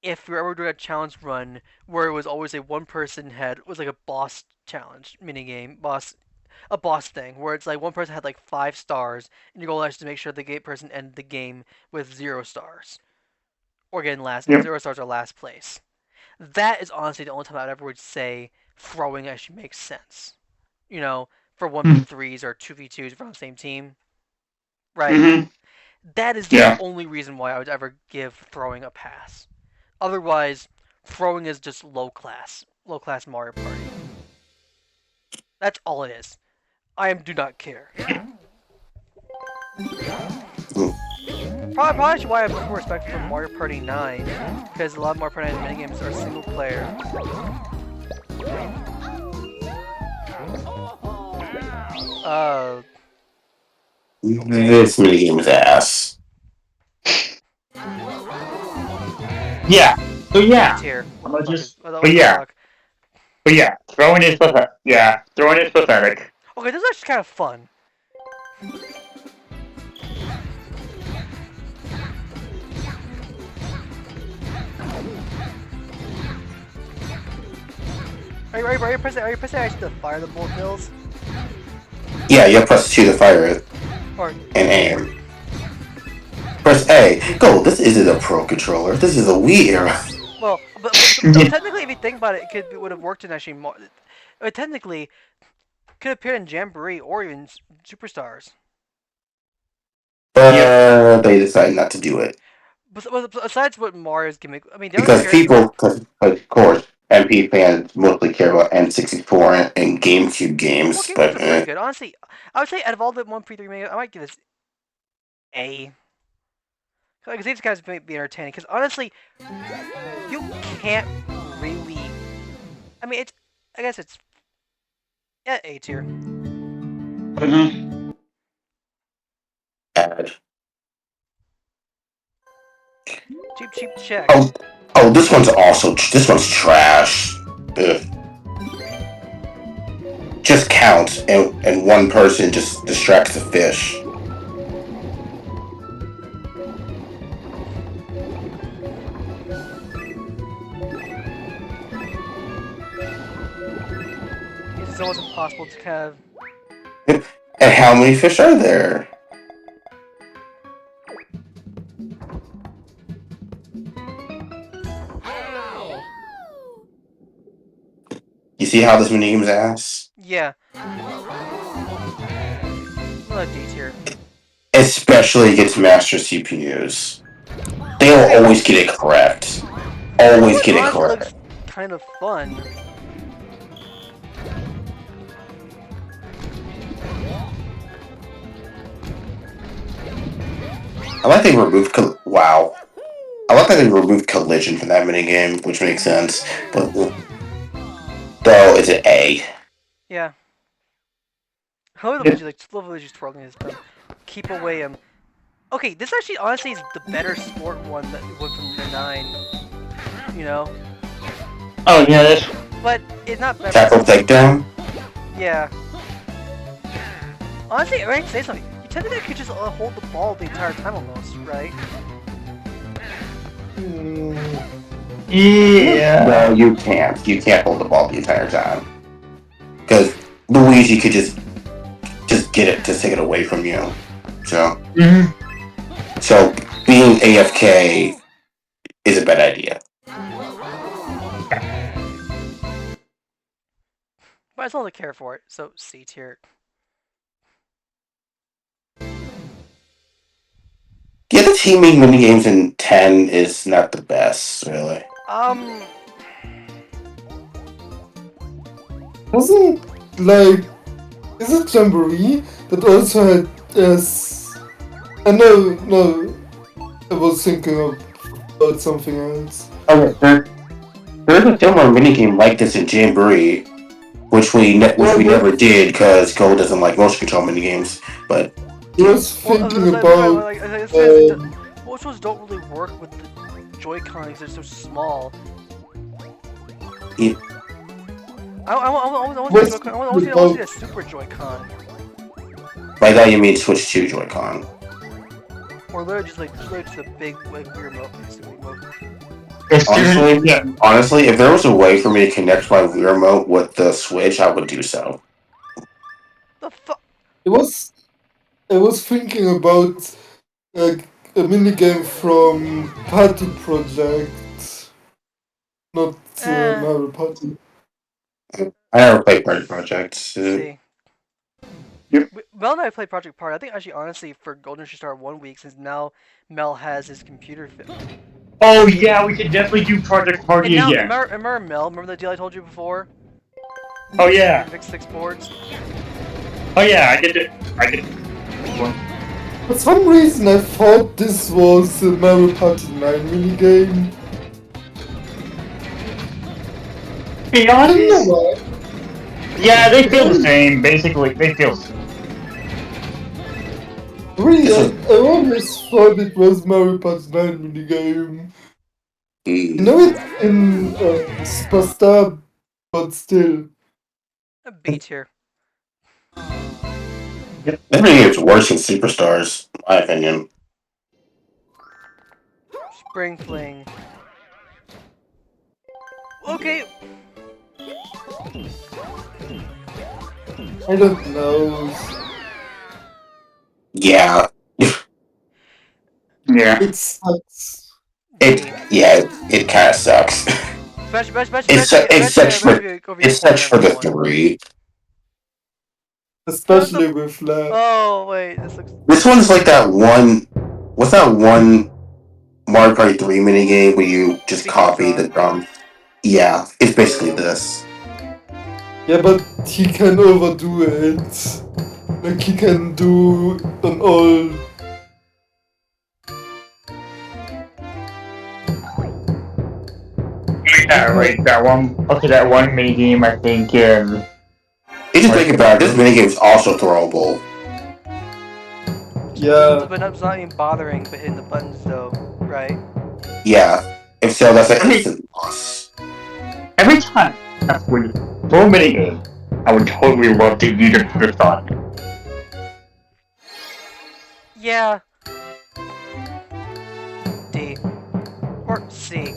if we were ever doing a challenge run where it was always a one person had was like a boss challenge mini game a boss thing where it's like one person had like 5 stars and your goal is to make sure the gate person ended the game with 0 stars or getting last Yep. 0 stars or last place. That is honestly the only time I'd ever would say throwing actually makes sense. For 1v3s or 2v2s if we're on the same team, right? Mm-hmm. That is the Yeah. only reason why I would ever give throwing a pass. Otherwise, throwing is just low class Mario Party. That's all it is. Do not care. Probably why I have much more respect for Mario Party 9, because a lot of Mario Party 9 minigames are single player. Okay. This minigame is ass. Yeah. So yeah. Tier. I'm gonna just. What But the yeah. fuck? But yeah. Throwing is pathetic. Yeah. Throwing is pathetic. Okay, this is actually kind of fun. Are you pressing X to fire the bullet bills? Yeah, you press 2 to fire it Or and aim. Press A. Go. This isn't a Pro controller. This is a Wii era. well, but Yeah. technically, if you think about it, would have worked in actually more. Technically, could appear in Jamboree or even Superstars. But they decided not to do it. But besides what Mario's gimmick, I mean, the other Because character. because of course, MP fans mostly care about N64 and GameCube Well, games, games but are pretty good. Honestly, I would say out of all the 1v3 I might give this A. Because these guys may be entertaining. Because honestly, you can't really. I mean, I guess it's A tier. Mm-hmm. add. Cheap check. Oh, this one's trash. Ugh. Just counts, and one person just distracts the fish. It's almost impossible to kind of. And how many fish are there? You see how this minigame's ass? Yeah. Another D tier. Especially against master CPUs. They'll Okay. always get it correct. This Always one get it honestly correct. looks kind of fun. I like they removed wow. I like that they removed collision from that minigame, which makes sense. But though it's an A. Yeah. I love the way she's twirling his thumb. Keep away him. Okay, this actually honestly is the better sport one that went from the 9. You know? Oh yeah. That's. But it's not better. Tackle takedown. Yeah. Honestly, I say something. You technically could just hold the ball the entire time almost, right? Yeah. No, you can't. You can't hold the ball the entire time. Because Luigi could just get it to take it away from you. So Mm-hmm. so being AFK is a bad idea. But I still don't care for it. So C tier. Yeah, the teaming minigames in 10 is not the best, really. Um, Wasn't like is it Jamboree that also had as no, I was thinking about something else. Okay, there's a similar minigame like this in Jamboree, which Yeah, we but never did because Go doesn't like motion control minigames. But I was well, thinking about like, um, most ones don't really work with the Joy-Con because they're so small. Yeah. I want to see what's Joy-Con. I want to see about a Super Joy-Con, by that you mean Switch 2 Joy-Con. or literally just a big like weird remote. Honestly, Yeah. honestly, if there was a way for me to connect my Wii remote with the Switch, I would do so. The fuck? it was I was thinking about like a minigame from Party Project, not Eh. Mario Party. I never played Party Project. See. Yep. Mel and I played Project Party. I think actually, honestly, for Golden Shoe Star 1 week, since now Mel has his computer fit. Oh yeah, we could definitely do Project Party And now, again. remember Mel? Remember the deal I told you before? Oh yeah. Fix 6 boards. Oh yeah, I did it. I did. For some reason, I thought this was a Mario Party 9 minigame. Be I don't know honest. why. Yeah, they feel the same. Basically, they feel. Really, This was I always thought it was Mario Party 9 minigame. I know it's in Superstar, but still. A B tier. this minigame's worse than Superstars, in my opinion. Spring Fling. Okay. I don't know. Yeah, Yeah. It sucks. it it kind of sucks. It's such for the 3. Especially with Oh wait, this looks. This one's like that one. What's that one Mario Party 3 minigame where you just copy the Speakertron. drum? Yeah, it's basically this. Yeah, but he can overdo it. Like he can do an all. Yeah, right. That one. Okay, that one mini game. I think. If you think about it, this minigame is also throwable. Yeah. But I'm not even bothering but hitting the buttons though, right? Yeah, if so, that's an I mean, instant loss. every time we throw a mini game, I would totally love to use it for fun. Yeah. D. Or C.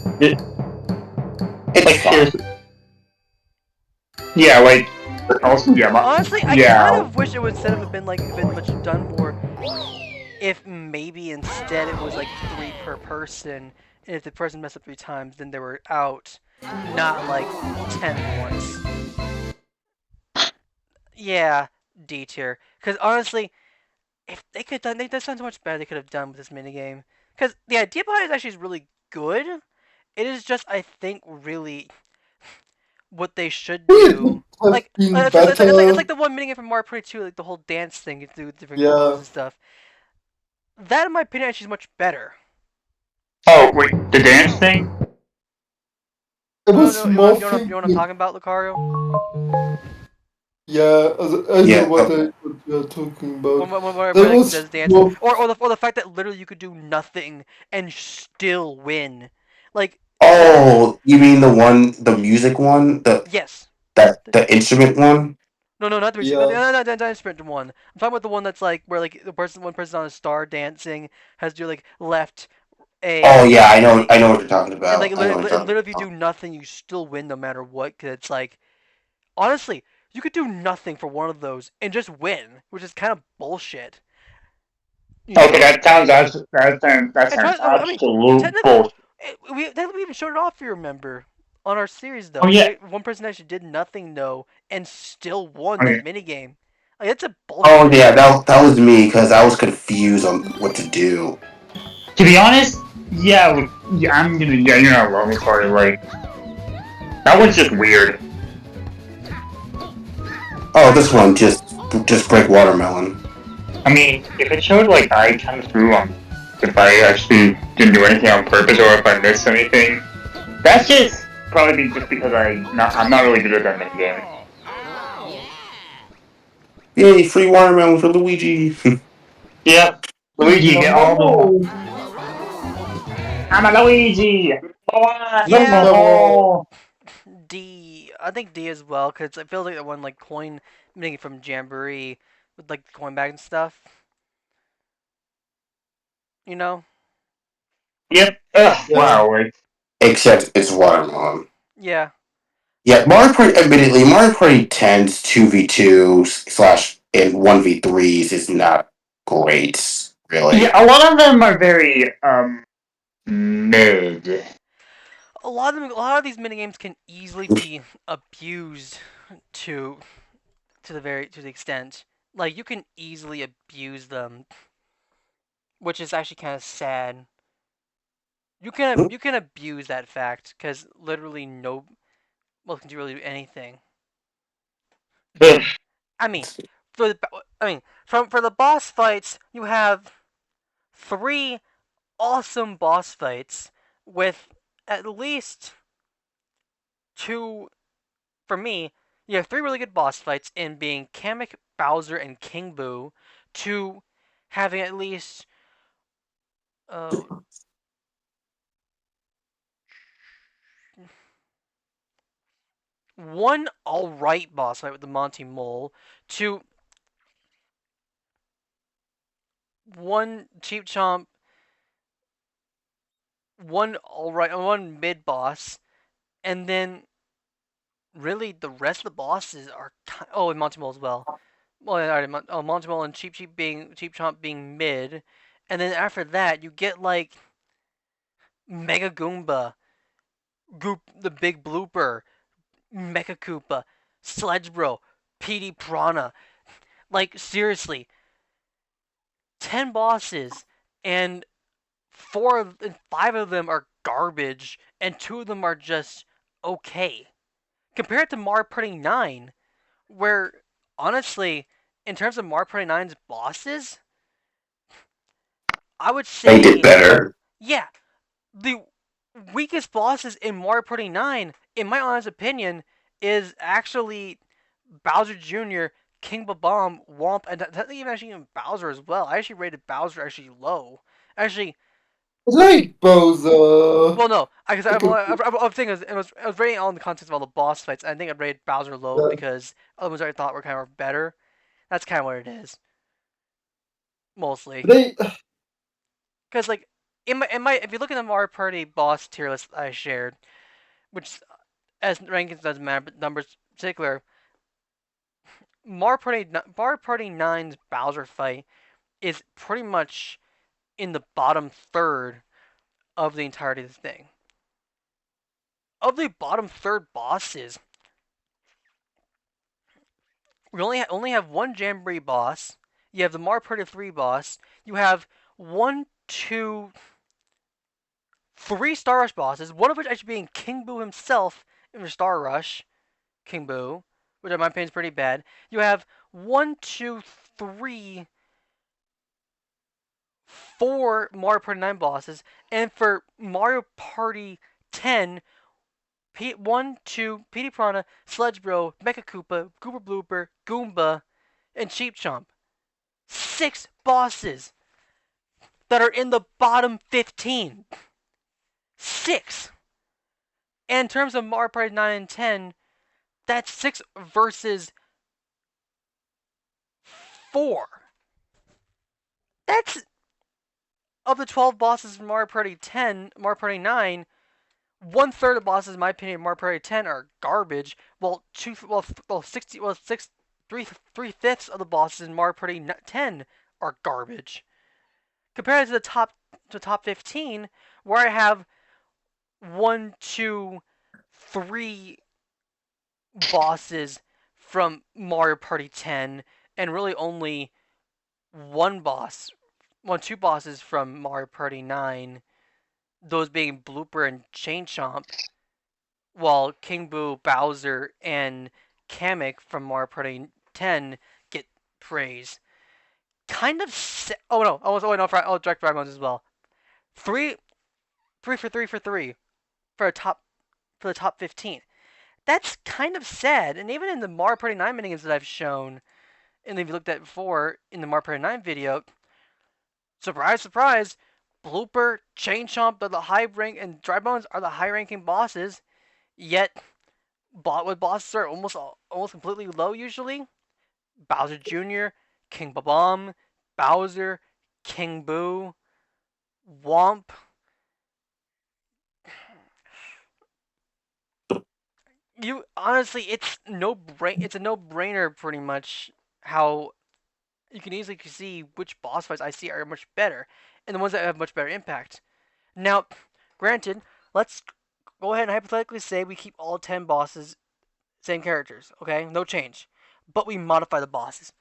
It's Like fun. seriously. Yeah, like also yeah. Honestly, I yeah. kind of wish it would instead of been much done more. If maybe instead it was like 3 per person, and if the person messed up 3 times, then they were out, not like 10 at once. Yeah, D tier. Because honestly, if they could done, there's so much better they could have done with this minigame. Because the idea behind it actually is really good. It is just, I think, really what they should It would do. have Like, been it's better. like the one minigame from Mario Party 2, like the whole dance thing, you do different Yeah. moves and stuff. That, in my opinion, actually is much better. Oh wait, the dance thing. I Oh, was no, more you know what I'm thinking. talking about, Lucario? Yeah, I know Yeah, what you're talking about. When There like, was does dance, more. or the fact that literally you could do nothing and still win. Like, oh, you mean the music one, yes. the instrument one? No, not the music. Yeah. No, not Sprint one. I'm talking about the one that's like where like one person on a star dancing has to do like left Oh A yeah, B, I know what you're talking and like about. I know what you're talking literally if you about. do nothing, you still win no matter what. Cause it's like honestly, you could do nothing for one of those and just win, which is kind of bullshit. You Okay, know? that sounds And absolute I mean, bullshit. We even showed it off. If you remember, on our series Oh though, yeah. one person actually did nothing though and still won that Okay. minigame. Like, it's a Oh bullshit. yeah, that was me because I was confused on what to do. To be honest, yeah, yeah, yeah, you're not wrong as far as like that was just weird. Oh, I this one just break watermelon. I mean, if it showed like I come through if I actually didn't do anything on purpose or if I missed anything, that's just probably just because I'm not really good at that mini game. Yay, free watermelon for Luigi. Yep. Luigi, get all the. No, I'm a Luigi. not Yeah, Oh. D. I think D as well because I feel like the one like coin minigame from Jamboree with like the coin bag and stuff. You know? Yep. Ugh, yeah. wow. Like, Except it's watermelon. Yeah. Yeah, Mario Party. Admittedly, Mario Party 10's 2v2 slash and 1v3s is not great, yeah, really. a lot of them are very mid. A lot of these minigames can easily be abused to to the extent like you can easily abuse them, which is actually kind of sad. You can abuse that fact because literally no well can do really anything. Ugh. I mean, for the I mean for the boss fights you have three awesome boss fights with at least two for me. You have three really good boss fights in being Kamek, Bowser, and King Boo, to having at least uh, one alright boss fight with the Monty Mole, to one Cheap Chomp, one alright, one mid boss, and then really the rest of the bosses are oh, and Monty Mole as well. Well, already Monty Mole and Cheap Chomp being mid, and then after that you get like Mega Goomba, the Big Blooper, Mecha Koopa, Sledge Bro, PD Piranha. Like seriously, 10 bosses, and five of them are garbage, and two of them are just okay. Compared to Mario Party 9, where honestly, in terms of Mario Party 9's bosses, I would They did say better. yeah, the weakest bosses in Mario Party 9, in my honest opinion, is actually Bowser Jr., King Babam, Womp, and even Bowser as well. I actually rated Bowser actually low. Actually, I like Bowser. well, no, because I can, I think it was rating all in the context of all the boss fights. I think I rated Bowser low yeah. because other ones I thought were kind of better. That's kind of what it is, mostly. But I, Because like if you look at the Mario Party boss tier list I shared, which as rankings doesn't matter, but numbers in particular, Mario Party 9's Bowser fight is pretty much in the bottom third of the entirety of the thing. Of the bottom third bosses, we only have one Jamboree boss. You have the Mario Party 3 boss. You have one, two, three Star Rush bosses. One of which actually being King Boo himself in Star Rush. King Boo, which in my opinion is pretty bad. You have one, two, three, four Mario Party 9 bosses, and for Mario Party 10, 1, 2, Petey Piranha, Sledge Bro, Mecha Koopa, Goober Blooper, Goomba, and Cheap Chomp. 6 bosses that are in the bottom 15. 6. And in terms of Mario Party 9 and 10, that's 6 versus 4. That's of the 12 bosses in Mario Party 10, Mario Party 9, one third of bosses, in my opinion, in Mario Party 10 are garbage. Well, 60, well, 3/5 of the bosses in Mario Party 10 are garbage. Compared to the top 15, where I have one, two, three bosses from Mario Party 10, and really only one boss, two bosses from Mario Party 9. Those being Blooper and Chain Chomp, while King Boo, Bowser, and Kamek from Mario Party 10 get praise. Kind of. Oh no! Oh, Direct Dragons as well. Three, three for three for a top for the top 15. That's kind of sad. And even in the Mario Party 9 minigames that I've shown, and if you looked at before in the Mario Party 9 video, surprise, surprise, Blooper, Chain Chomp are the high rank, and Dry Bones are the high ranking bosses. Yet, with bosses are almost completely low usually. Bowser Jr., King Babam, Bowser, King Boo, Womp. You honestly, it's a no-brainer pretty much. How you can easily see which boss fights I see are much better, and the ones that have much better impact. Now, granted, let's go ahead and hypothetically say we keep all 10 bosses same characters, okay? No change. But we modify the bosses.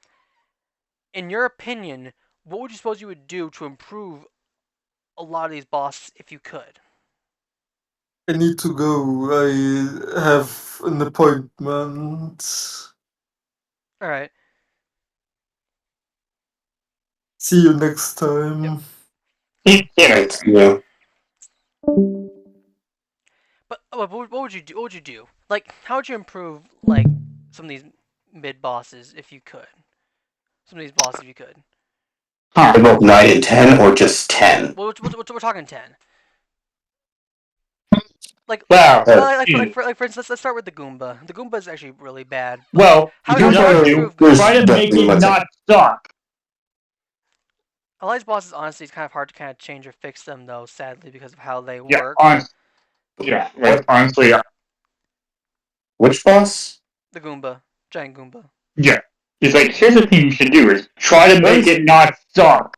In your opinion, what would you suppose you would do to improve a lot of these bosses if you could? I need to go. I have an appointment. Alright. See you next Yep. time. Yeah. It's, you know, But what would you do? What would you do? Like, how would you improve like some of these mid bosses if you could? Some of these bosses if you could. Huh. both 9 and 10, or just 10? We're talking 10. Like, Well, Uh, for instance, let's start with the Goomba. The Goomba is actually really bad. But well, how you would know you what to Goomba, do. improve there's Try Goomba? to make definitely it much. not suck. A lot of these bosses, honestly, it's kind of hard to kind of change or fix them, though, sadly, because of how they Yeah, work. What? honestly, Which boss? The Goomba. Giant Goomba. yeah. It's like, here's the thing you should do is try to make Nice. it not suck.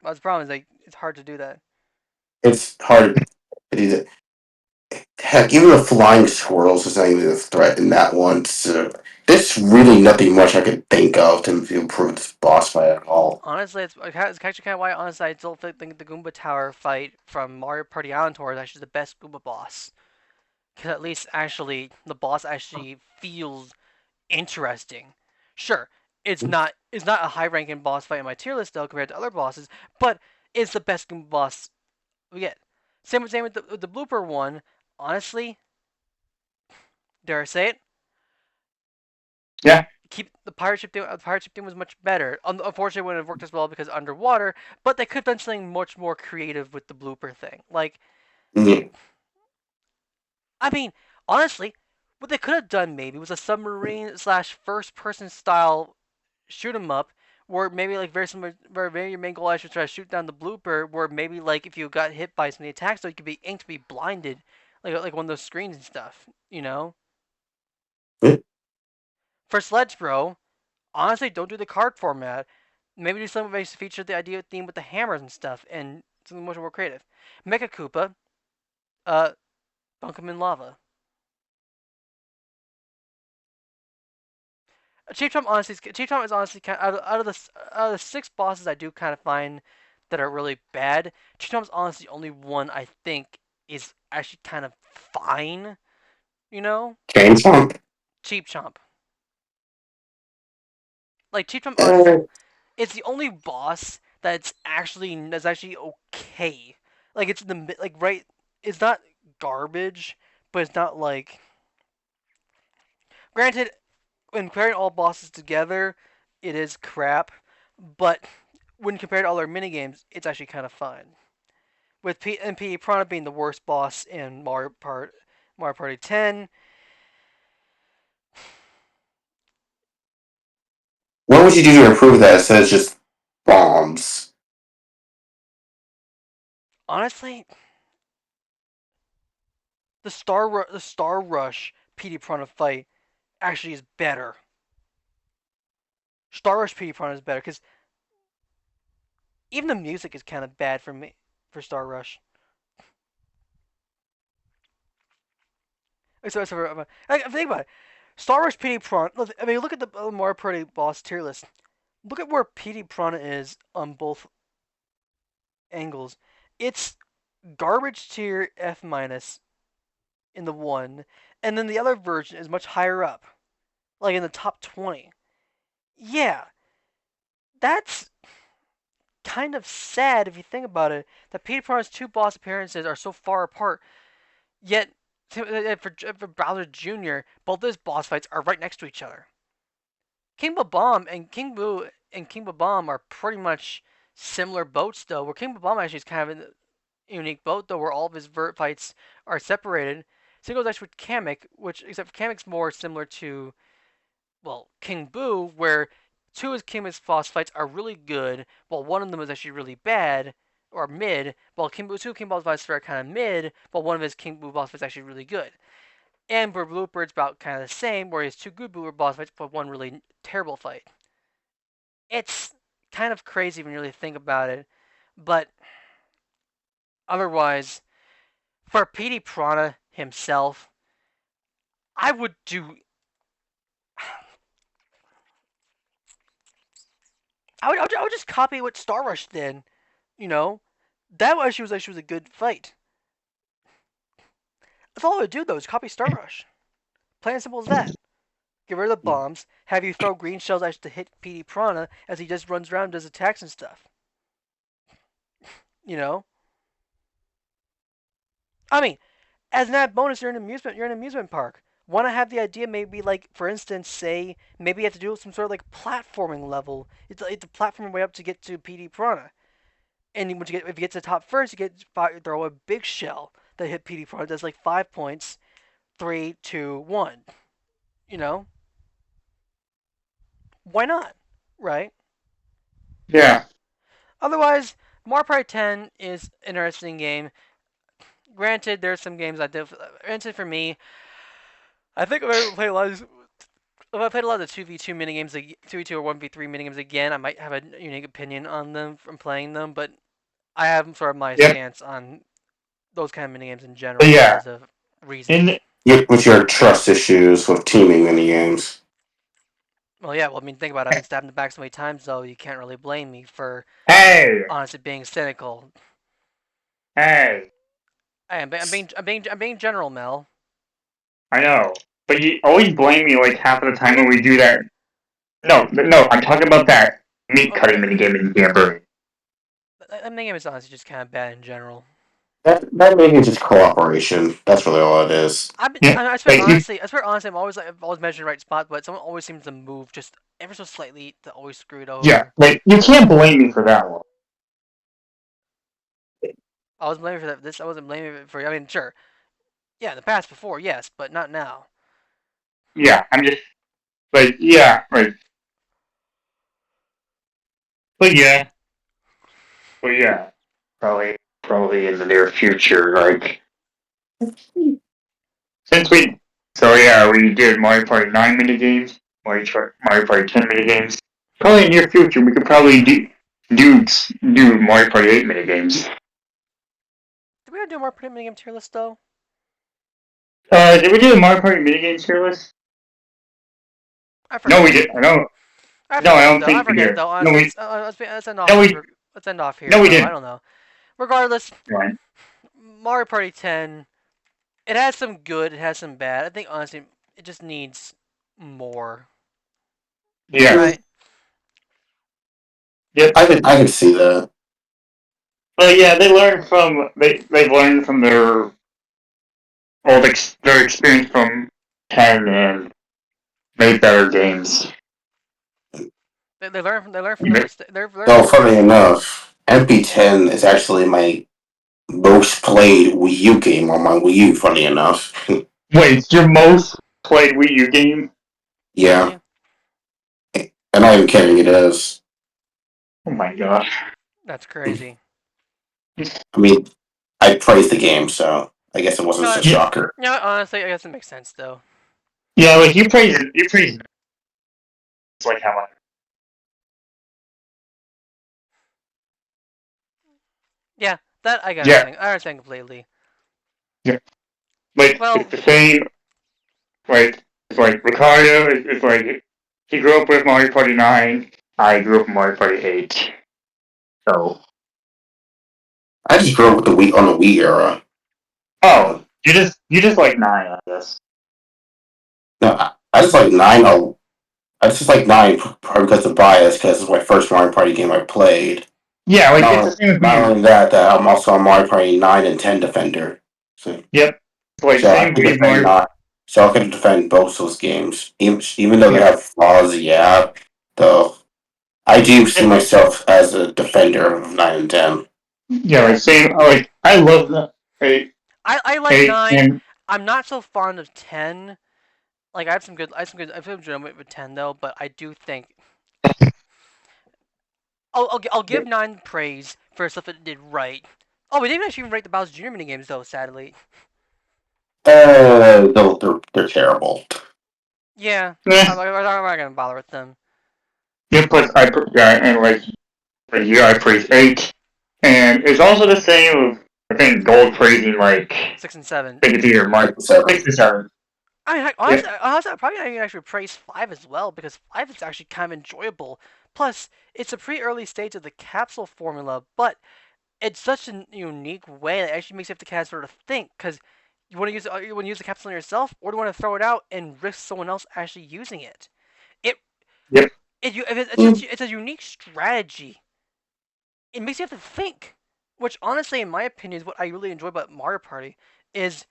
But the problem is, like, it's hard to do that. It's hard to do that. Heck, even the flying squirrels is not even a threat in that one. So there's really nothing much I could think of to improve this boss fight at all. Honestly, it's actually kind of why, honestly, I still think the Goomba Tower fight from Mario Party Island Tour is actually the best Goomba boss. Because at least, actually, the boss actually feels interesting. Sure, it's not a high-ranking boss fight in my tier list, though, compared to other bosses, but it's the best Goomba boss we get. Same with the Blooper one. Honestly, dare I say it? Yeah. Keep the pirate ship thing. The pirate ship thing was much better. Unfortunately, it wouldn't have worked as well because underwater. But they could have done something much more creative with the blooper thing. Like, Yeah. I mean, honestly, what they could have done maybe was a submarine slash first person style shoot 'em up, where maybe like very similar, where maybe your main goal is to try to shoot down the blooper. Where maybe like if you got hit by some of the attacks, so you could be inked to be blinded, like one of those screens and stuff. You know, Yeah. for Sledge Bro, honestly, don't do the card format. Maybe do something that feature the idea theme with the hammers and stuff, and something much more creative. Mecha Koopa, uh, dunk him in lava. Chief Trump is honestly kind of, out of the six bosses I do kind of find that are really bad. Chief Trump is honestly the only one I think is actually kind of fine. You know, Chain Chomp. Cheap Chomp. Like Chief Trump, honestly, Uh, it's the only boss that's actually okay. Like it's the like right. It's not garbage, but it's not like. Granted, when comparing all bosses together, it is crap. But when compared to all their minigames, it's actually kind of fun. With P Piranha being the worst boss in Mario Party 10. what would you do to improve that instead of just bombs? Honestly, the Star Rush PD Piranha fight actually is better. Star Rush PD Piranha is better because even the music is kind of bad for me for Star Rush. Think about it. Star Wars PD Prawn. I mean, look at the Mario Party boss tier list. Look at where PD Piranha is on both angles. It's garbage tier F minus in the one, and then the other version is much higher up, like in the top 20. Yeah, that's kind of sad if you think about it. That PD Piranha's two boss appearances are so far apart, yet for Bowser Jr., both his boss fights are right next to each other. King Bomb and King Boo and King Bomb are pretty much similar boats though. Where King Bomb actually is kind of a unique boat though, where all of his vert fights are separated. Same goes actually with Kamek, which except for Kamek's more similar to King Boo, where two of his Kamek's boss fights are really good, while one of them is actually really bad or mid. While two of King Boo's fights are kind of mid, while one of his King Boo boss fights is actually really good. And Bluebird's about kind of the same, where he has two good Bluebird boss fights, but one really terrible fight. It's kind of crazy when you really think about it, but otherwise, for PD Piranha himself, I would do. I would just copy what Star Rush did. You know, that actually was a good fight. That's all I would do though is copy Star Rush. Plain and simple as that. Get rid of the bombs. Have you throw green shells actually to hit PD Piranha as he just runs around and does attacks and stuff. You know, I mean, as an added bonus, you're in an amusement park. Want to have the idea maybe like, for instance, say maybe you have to do some sort of like platforming level. It's a platforming way up to get to PD Piranha. And if you get to the top first, throw a big shell that hit PD Piranha. Does like 5 points. 3, 2, 1. You know, why not? Right? Yeah. Otherwise, Mario Party 10 is an interesting game. Granted, there's some games I did. Granted, for me, I think if I played a lot of these, if I played a lot of the 2v2 minigames, 2v2 or 1v3 minigames again, I might have a unique opinion on them from playing them, but I have sort of my Yep. stance on those kind of minigames in But general yeah. because of reasons. In With your trust issues with teaming mini games. Well, yeah, I mean, think about it. I've been stabbed in the back so many times, though, you can't really blame me for hey, honestly being cynical. hey, I'm being general, Mel. I know. But you always blame me like half of the time when we do that. No, no, I'm talking about that meat Oh, cutting minigame in Jamboree. that minigame is honestly just kind of bad in general. That maybe is just cooperation. That's really all it is. Yeah, like you, I swear honestly, I've always measured the right spot, but someone always seems to move just ever so slightly to always screw it yeah, over. like you can't blame me for that one. I was blaming for that. I wasn't blaming it for. I mean, sure, yeah, in the past before, yes, but not now. Yeah, I'm just like yeah, like but yeah, but yeah, probably in the near future, like since we so yeah, we did Mario Party 9 minigames, Mario Party 10 minigames. Probably in the near future, we could probably do Mario Party 8 minigames. Did we ever do more pretty minigame tier list though? Did we do the Mario Party minigames tier list? I No, we forget. did. I don't. I No, I forget don't though. I think we forget did. though. No, Honestly, we. let's end off No, this. we. Let's end off here No, we though. I didn't. don't know. Regardless, Right. Mario Party 10. It has some good. It has some bad. I think honestly, it just needs more. Yeah. Right? Yep. I could see that. But yeah, they've learned from their experience from 10 and made better games. They learn from their Even- mistakes. They learn from Though, their funny mistakes. enough, MP10 is actually my most played Wii U game on my Wii U, funny enough. Wait, it's your most played Wii U game? Yeah. Really? I'm not even kidding, it is. Oh my gosh. That's crazy. I mean, I praised the game, so I guess it wasn't No, such a Yeah, shocker. no. Honestly, I guess it makes sense though. yeah, like you praise it. It's like how much. Yeah, that I can Yeah, understand. I understand completely. yeah. Like Well, it's the same. Like it's like Ricardo is like he grew up with Mario Party 9. I grew up with Mario Party 8. So I just grew up with the Wii on the Wii era. oh, you just like 9, I guess. No, I just like nine. I just like nine probably because of bias, because it's my first Mario Party game I played. Yeah, like it's the Not, same with not me. only that, that I'm also a Mario Party 9 and 10 defender. So, Yep. It's like so I same can with defend Mario. not. So I can defend both those games, even though they Yeah. have flaws. Yeah, though I do see Yep. myself as a defender of 9 and 10. Yeah, like same. Like I love the 8, I like 8, 9. and I'm not so fond of 10. Like I have some enjoyment with 10 though, but I do think I'll give 9 praise for stuff it did right. Oh, we didn't actually even rate the Bowser Jr. minigames though, sadly. They're terrible. Yeah, eh, I'm not gonna bother with them. yeah, but yeah, and like yeah, I praise 8, and it's also the same with I think Gold praising like 6 and 7. I think it's either Mark 6 7. to 7. I mean, Yep. honestly, I probably not even actually praise 5 as well because 5 is actually kind of enjoyable. Plus, it's a pretty early stage of the capsule formula, but it's such a unique way that it actually makes you have to kind of sort of think because you want to use the capsule on yourself, or do you want to throw it out and risk someone else actually using it? It Yep. it's a unique strategy. It makes you have to think, which honestly, in my opinion, is what I really enjoy about Mario Party. Is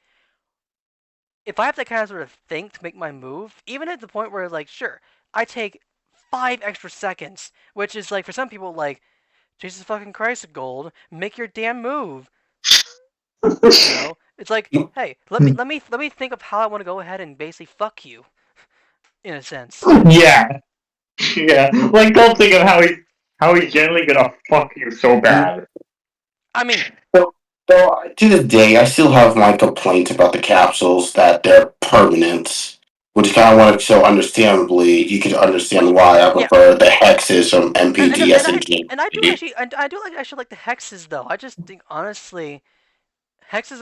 if I have to kind of sort of think to make my move, even at the point where like, sure, I take 5 extra seconds, which is like for some people like, Jesus fucking Christ, Gold, make your damn move. You know, it's like, hey, let me think of how I want to go ahead and basically fuck you, in a sense. Yeah. Yeah. Like don't think of how he's generally gonna fuck you so bad. I mean, So to this day, I still have my complaints about the capsules that they're permanent, which kind of want to show understandably, you can understand why I yeah, prefer the hexes from and and, MPD, and I SNG. and I do actually, and I do like actually like the hexes though. I just think honestly, hexes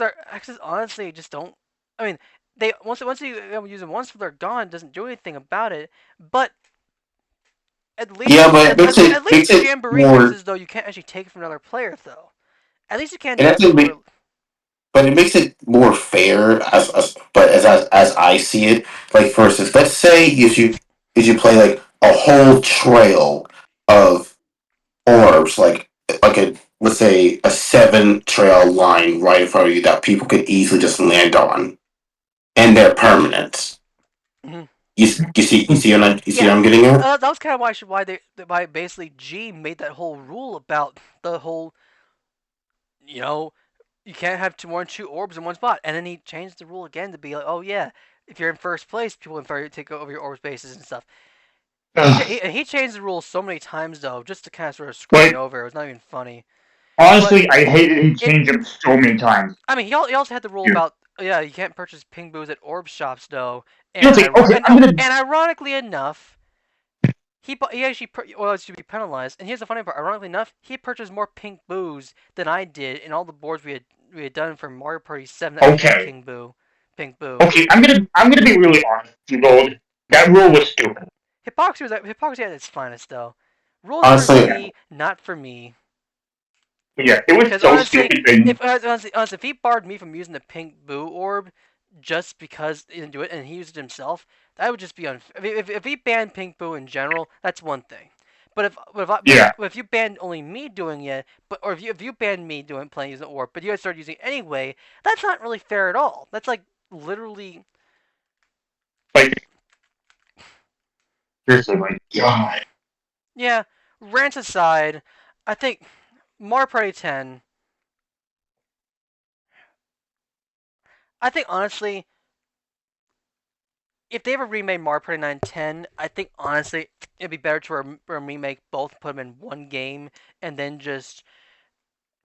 honestly just don't. I mean, they once you use them once, they're gone. Doesn't do anything about it. But Yeah, but it at least makes the it jamboree more, hexes though you can't actually take it from another player though. At least you can't and do that's it from other. but it makes it more fair as I see it. Like for instance, let's say if you play like a whole trail of orbs, like a let's say a 7 trail line right in front of you that people could easily just land on, and they're permanent. Mhm. You see Yeah, what I'm getting at? that was kind of why basically G made that whole rule about the whole you know you can't have more than 2 orbs in one spot, and then he changed the rule again to be like, oh yeah, if you're in first place, people in first take over your orb spaces and stuff. Ugh. He changed the rules so many times though, just to kind of sort of screw me Like over. It was not even funny. But honestly, I hated he it, changed them so many times. I mean, he also had the rule Dude. about yeah, you can't purchase ping boos at orb shops though, You and know, it's like, okay, I'm gonna ironically enough, he actually should be penalized. And here's the funny part: ironically enough, he purchased more pink boos than I did in all the boards we had done for Mario Party 7 that actually had okay. King Boo, Pink Boo. Okay, I'm gonna be really honest with you, Gold. That rule was stupid. Hypocrisy at its finest though. Rules for Honestly, Z, not for me. Yeah, it was Because so honestly, stupid that honestly, if he barred me from using the pink boo orb just because he didn't do it and he used it himself, that would just be unfair. If he banned pink boo in general, that's one thing. yeah, But if you banned only me doing it, or if you banned me playing using the orb, but you guys started using it anyway, that's not really fair at all. That's like literally like seriously, like God. yeah. Rants aside, I think Mario Party 10. I think honestly, if they ever remade Mario Party 910, I think honestly it'd be better to remake both, put them in one game, and then just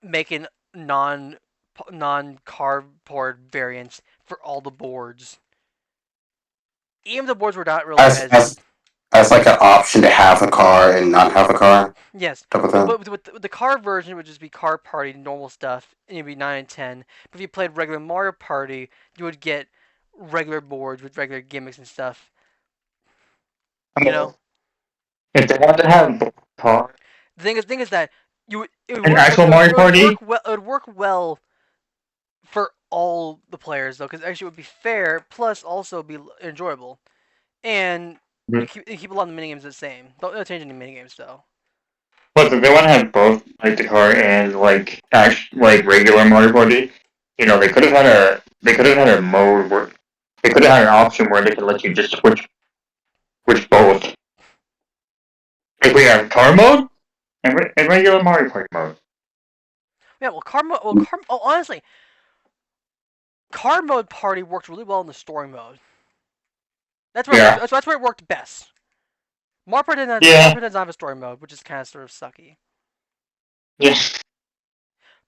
making non cardboard variants for all the boards. Even the boards were not really as as as as like an option to have a car and not have a car yes, type of but thing. with the car version would just be car party normal stuff, and it'd be 9 and 10. But if you played regular Mario Party, you would get regular boards with regular gimmicks and stuff. I You mean, know, if they want to have both car thing is that it would an work actual Mario Party, it would work well for all the players though, because actually it would be fair, plus also be enjoyable, and keep a lot of the minigames the same. Don't change any minigames though. but if they want to have both like the car and like like regular Mario Party, they could have had a mode where they could have had an option where they could let you just switch both. If we have car mode and regular Mario Party mode. Yeah, well, honestly, car mode party worked really well in the story mode. Yeah. That's where it worked best. Mario Party Yeah. doesn't have a story mode, which is kind of sort of sucky. Yeah.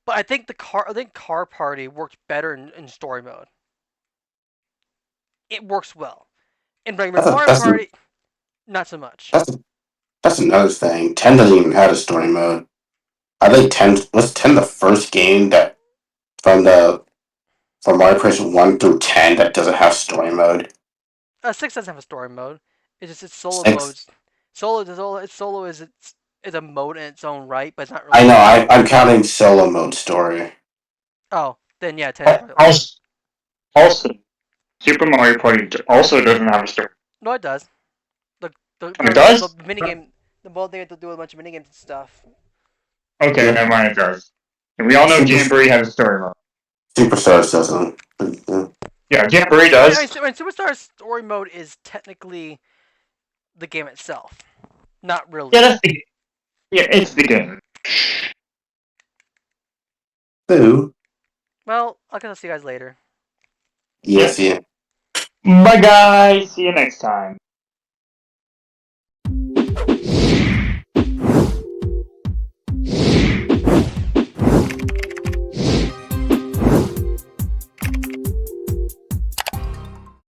But I think car party worked better in story mode. It works well. In regular That's a, Mario that's a, Party, not so much. that's a, that's another thing. 10 doesn't even have a story mode. I think 10 was 10 the first game that from the from Mario Party 1 through 10 that doesn't have story mode. 6 doesn't have a story mode. It's solo 6. modes. Solo is it's a mode in its own right, but it's not I really. know. I'm counting solo mode story. Oh, then yeah, 10 is probably. Also, Super Mario Party also doesn't have a story. No, it does. The It does? the minigame. The mode they have to do a bunch of minigames and stuff. Okay, Yeah. never mind. It does. And we all know Jamboree has a story mode. Superstars doesn't. Yeah, Jamboree I does. mean, Superstar story mode is technically the game itself. Not really. Yeah, it's the game. Boo. Well, I guess I'll see you guys later. Yes, yeah. Bye, guys. See you next time.